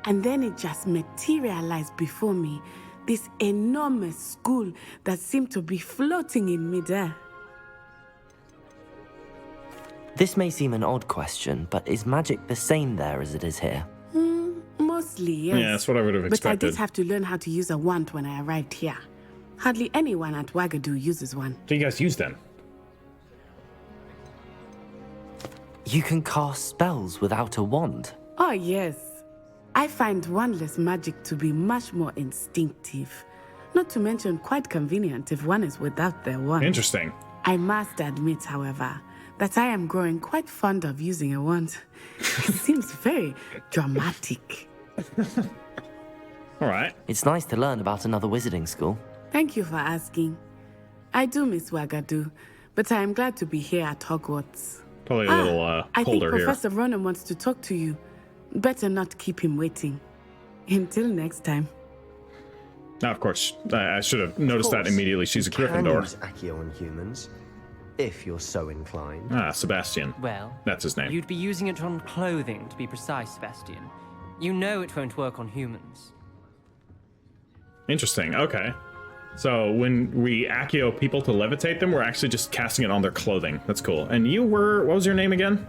And then it just materialized before me, this enormous school that seemed to be floating in midair. This may seem an odd question, but is magic the same there as it is here? Mostly, yes. Yeah, that's what I would have expected. But I did have to learn how to use a wand when I arrived here. Hardly anyone at Wagadu uses one. Do you guys use them? You can cast spells without a wand? Oh, yes. I find wandless magic to be much more instinctive. Not to mention quite convenient if one is without their wand. Interesting. I must admit, however, that I am growing quite fond of using a wand. It seems very dramatic. All right. It's nice to learn about another wizarding school. Thank you for asking. I do miss Wagadu, but I am glad to be here at Hogwarts. Probably a little I think colder here. Professor Ronan wants to talk to you. Better not keep him waiting. Until next time. Now, of course, I should have noticed that immediately. She's a You can Gryffindor. use Accio on humans, if you're so inclined. Ah, Sebastian. Well, That's his name. you'd be using it on clothing, to be precise, Sebastian. You know it won't work on humans. Interesting. Okay. So when we Accio people to levitate them, we're actually just casting it on their clothing. That's cool. And you were... What was your name again?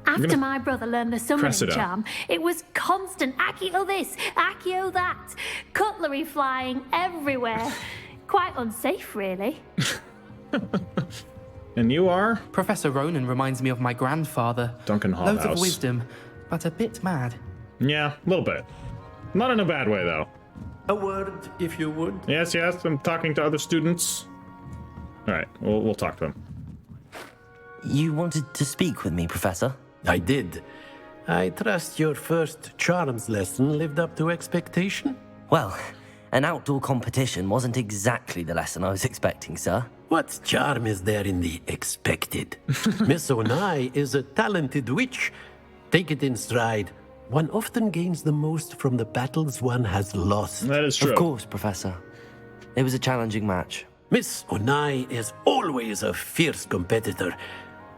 After my brother learned the summoning Cressida. charm, it was constant Accio this, Accio that, cutlery flying everywhere. Quite unsafe, really. And you are? Professor Ronan reminds me of my grandfather. Duncan Loads Hobhouse. of wisdom, but a bit mad. Yeah, a little bit. Not in a bad way, though. A word, if you would. Yes, yes, I'm talking to other students. All right, we'll talk to him. You wanted to speak with me, Professor? I did. I trust your first charms lesson lived up to expectation? Well, an outdoor competition wasn't exactly the lesson I was expecting, sir. What charm is there in the expected? Miss Onai is a talented witch. Take it in stride. One often gains the most from the battles one has lost. That is true. Of course, Professor. It was a challenging match. Miss Onai is always a fierce competitor,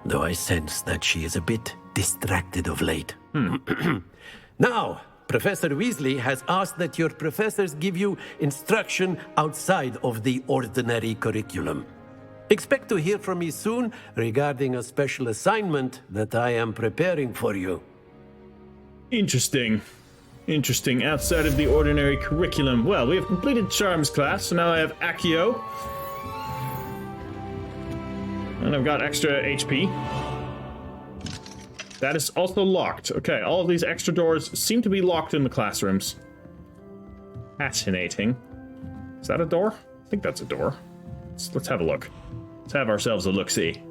though I sense that she is a bit distracted of late. Now, Professor Weasley has asked that your professors give you instruction outside of the ordinary curriculum. Expect to hear from me soon regarding a special assignment that I am preparing for you. Interesting. Interesting. Outside of the ordinary curriculum. Well, we have completed Charms class, so now I have Accio. And I've got extra HP. That is also locked. Okay, all of these extra doors seem to be locked in the classrooms. Fascinating. Is that a door? I think that's a door. Let's have a look. Let's have ourselves a look-see.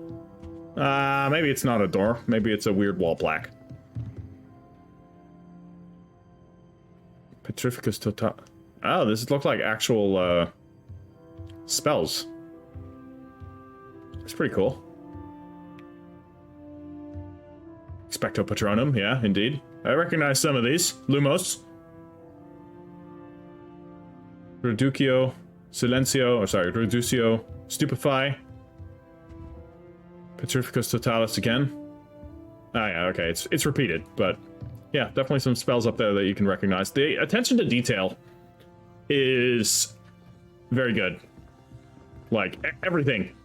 Maybe it's not a door. Maybe it's a weird wall plaque. Petrificus Total. Oh, this looks like actual spells. It's pretty cool. Expecto Patronum, yeah, indeed. I recognize some of these. Lumos. Reducio. Reducio. Stupefy. Petrificus Totalis again. Ah, yeah, okay, it's repeated, but yeah, definitely some spells up there that you can recognize. The attention to detail is very good. Like, everything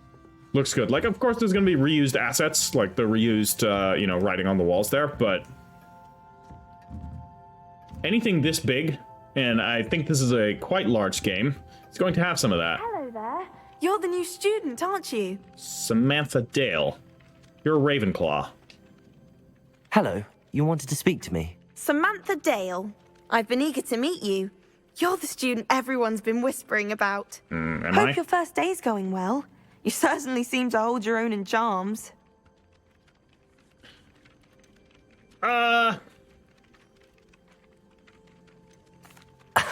looks good. Like, of course, there's going to be reused assets, like the reused, writing on the walls there, but anything this big, and I think this is a quite large game, it's going to have some of that. Hello there. You're the new student, aren't you? Samantha Dale. You're a Ravenclaw. Hello. You wanted to speak to me? Samantha Dale. I've been eager to meet you. You're the student everyone's been whispering about. Hope your first day's going well. You certainly seem to hold your own in charms.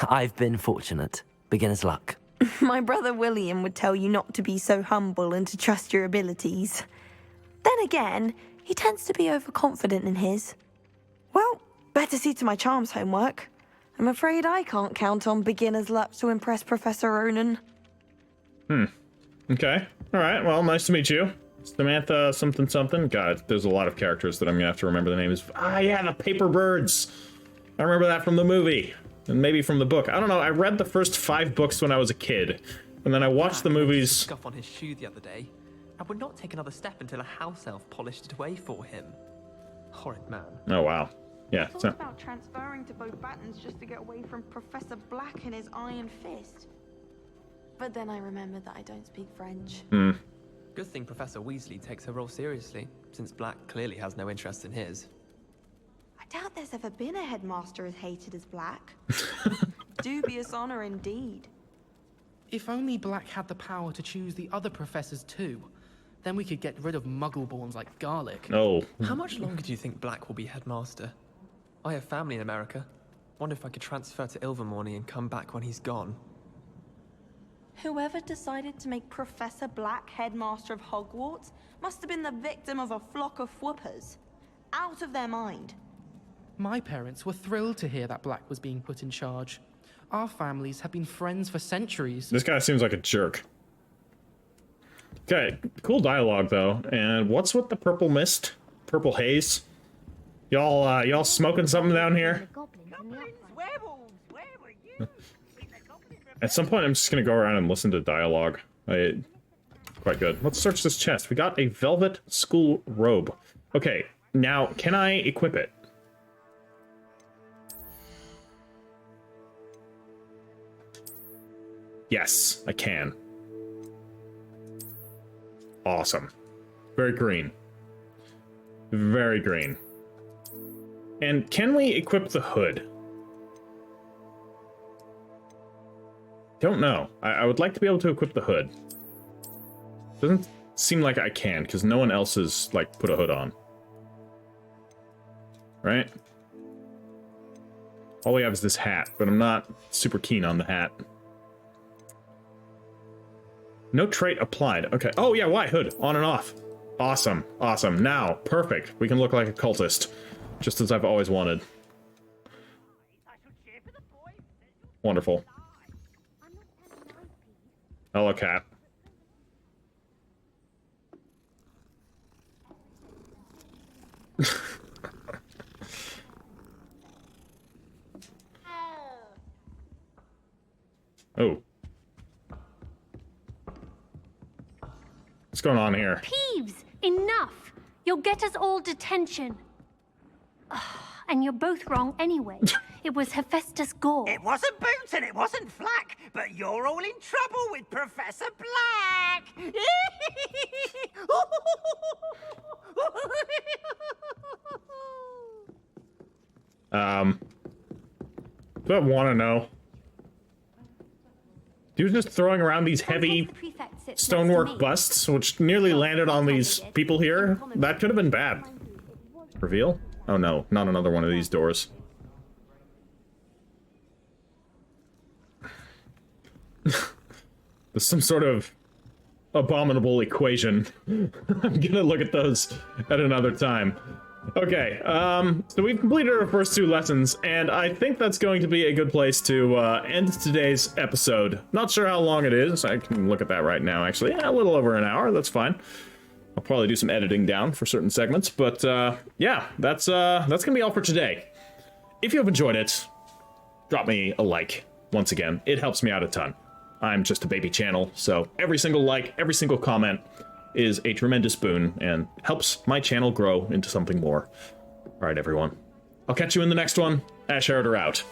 I've been fortunate. Beginner's luck. My brother William would tell you not to be so humble and to trust your abilities. Then again, he tends to be overconfident in his. Well, better see to my charms homework. I'm afraid I can't count on beginner's luck to impress Professor Ronan. Okay. Alright, well, nice to meet you. Samantha something something. God, there's a lot of characters that I'm gonna have to remember the names. Ah, yeah, the paper birds! I remember that from the movie. And maybe from the book. I don't know, I read the first 5 books when I was a kid. And then I watched the movies. Scuff on his shoe the other day. I would not take another step until a house elf polished it away for him. Horrid man. Oh, wow. Yeah. I thought about transferring to Beauxbatons just to get away from Professor Black and his iron fist. But then I remembered that I don't speak French. Good thing Professor Weasley takes her role seriously, since Black clearly has no interest in his. I doubt there's ever been a headmaster as hated as Black. Dubious honor indeed. If only Black had the power to choose the other professors too, then we could get rid of Muggle-borns like Garlic. No. How much longer do you think Black will be headmaster? I have family in America. Wonder if I could transfer to Ilvermorny and come back when he's gone. Whoever decided to make Professor Black headmaster of Hogwarts must have been the victim of a flock of whoopers. Out of their mind. My parents were thrilled to hear that Black was being put in charge. Our families have been friends for centuries. This guy seems like a jerk. Okay, cool dialogue though. And what's with the purple mist? Purple haze? Y'all smoking something down here? At some point I'm just gonna go around and listen to dialogue. Quite good. Let's search this chest. We got a velvet school robe. Okay, now can I equip it? Yes, I can. Awesome. Very green. Very green. And can we equip the hood? Don't know. I would like to be able to equip the hood. Doesn't seem like I can, because no one else has, like, put a hood on. Right? All we have is this hat, but I'm not super keen on the hat. No trait applied. Okay. Oh, yeah, why? Hood. On and off. Awesome. Awesome. Now, perfect. We can look like a cultist. Just as I've always wanted. Wonderful. Hello, cat. Oh. What's going on here? Peeves! Enough! You'll get us all detention. And you're both wrong anyway. It was Hephaestus Gore. It wasn't Boots and it wasn't Flack, but you're all in trouble with Professor Black! Do I want to know? He was just throwing around these heavy stonework busts, which nearly landed on these people here. That could have been bad. Reveal? Oh no, not another one of these doors. There's some sort of abominable equation. I'm gonna look at those at another time. Okay, so we've completed our first 2 lessons, and I think that's going to be a good place to end today's episode. Not sure how long it is. I can look at that right now, actually. Yeah, a little over an hour, that's fine. I'll probably do some editing down for certain segments, but yeah, that's gonna be all for today. If you have enjoyed it, drop me a like. Once again, it helps me out a ton. I'm just a baby channel, so every single like, every single comment is a tremendous boon and helps my channel grow into something more. All right, everyone. I'll catch you in the next one. Ash Herder out.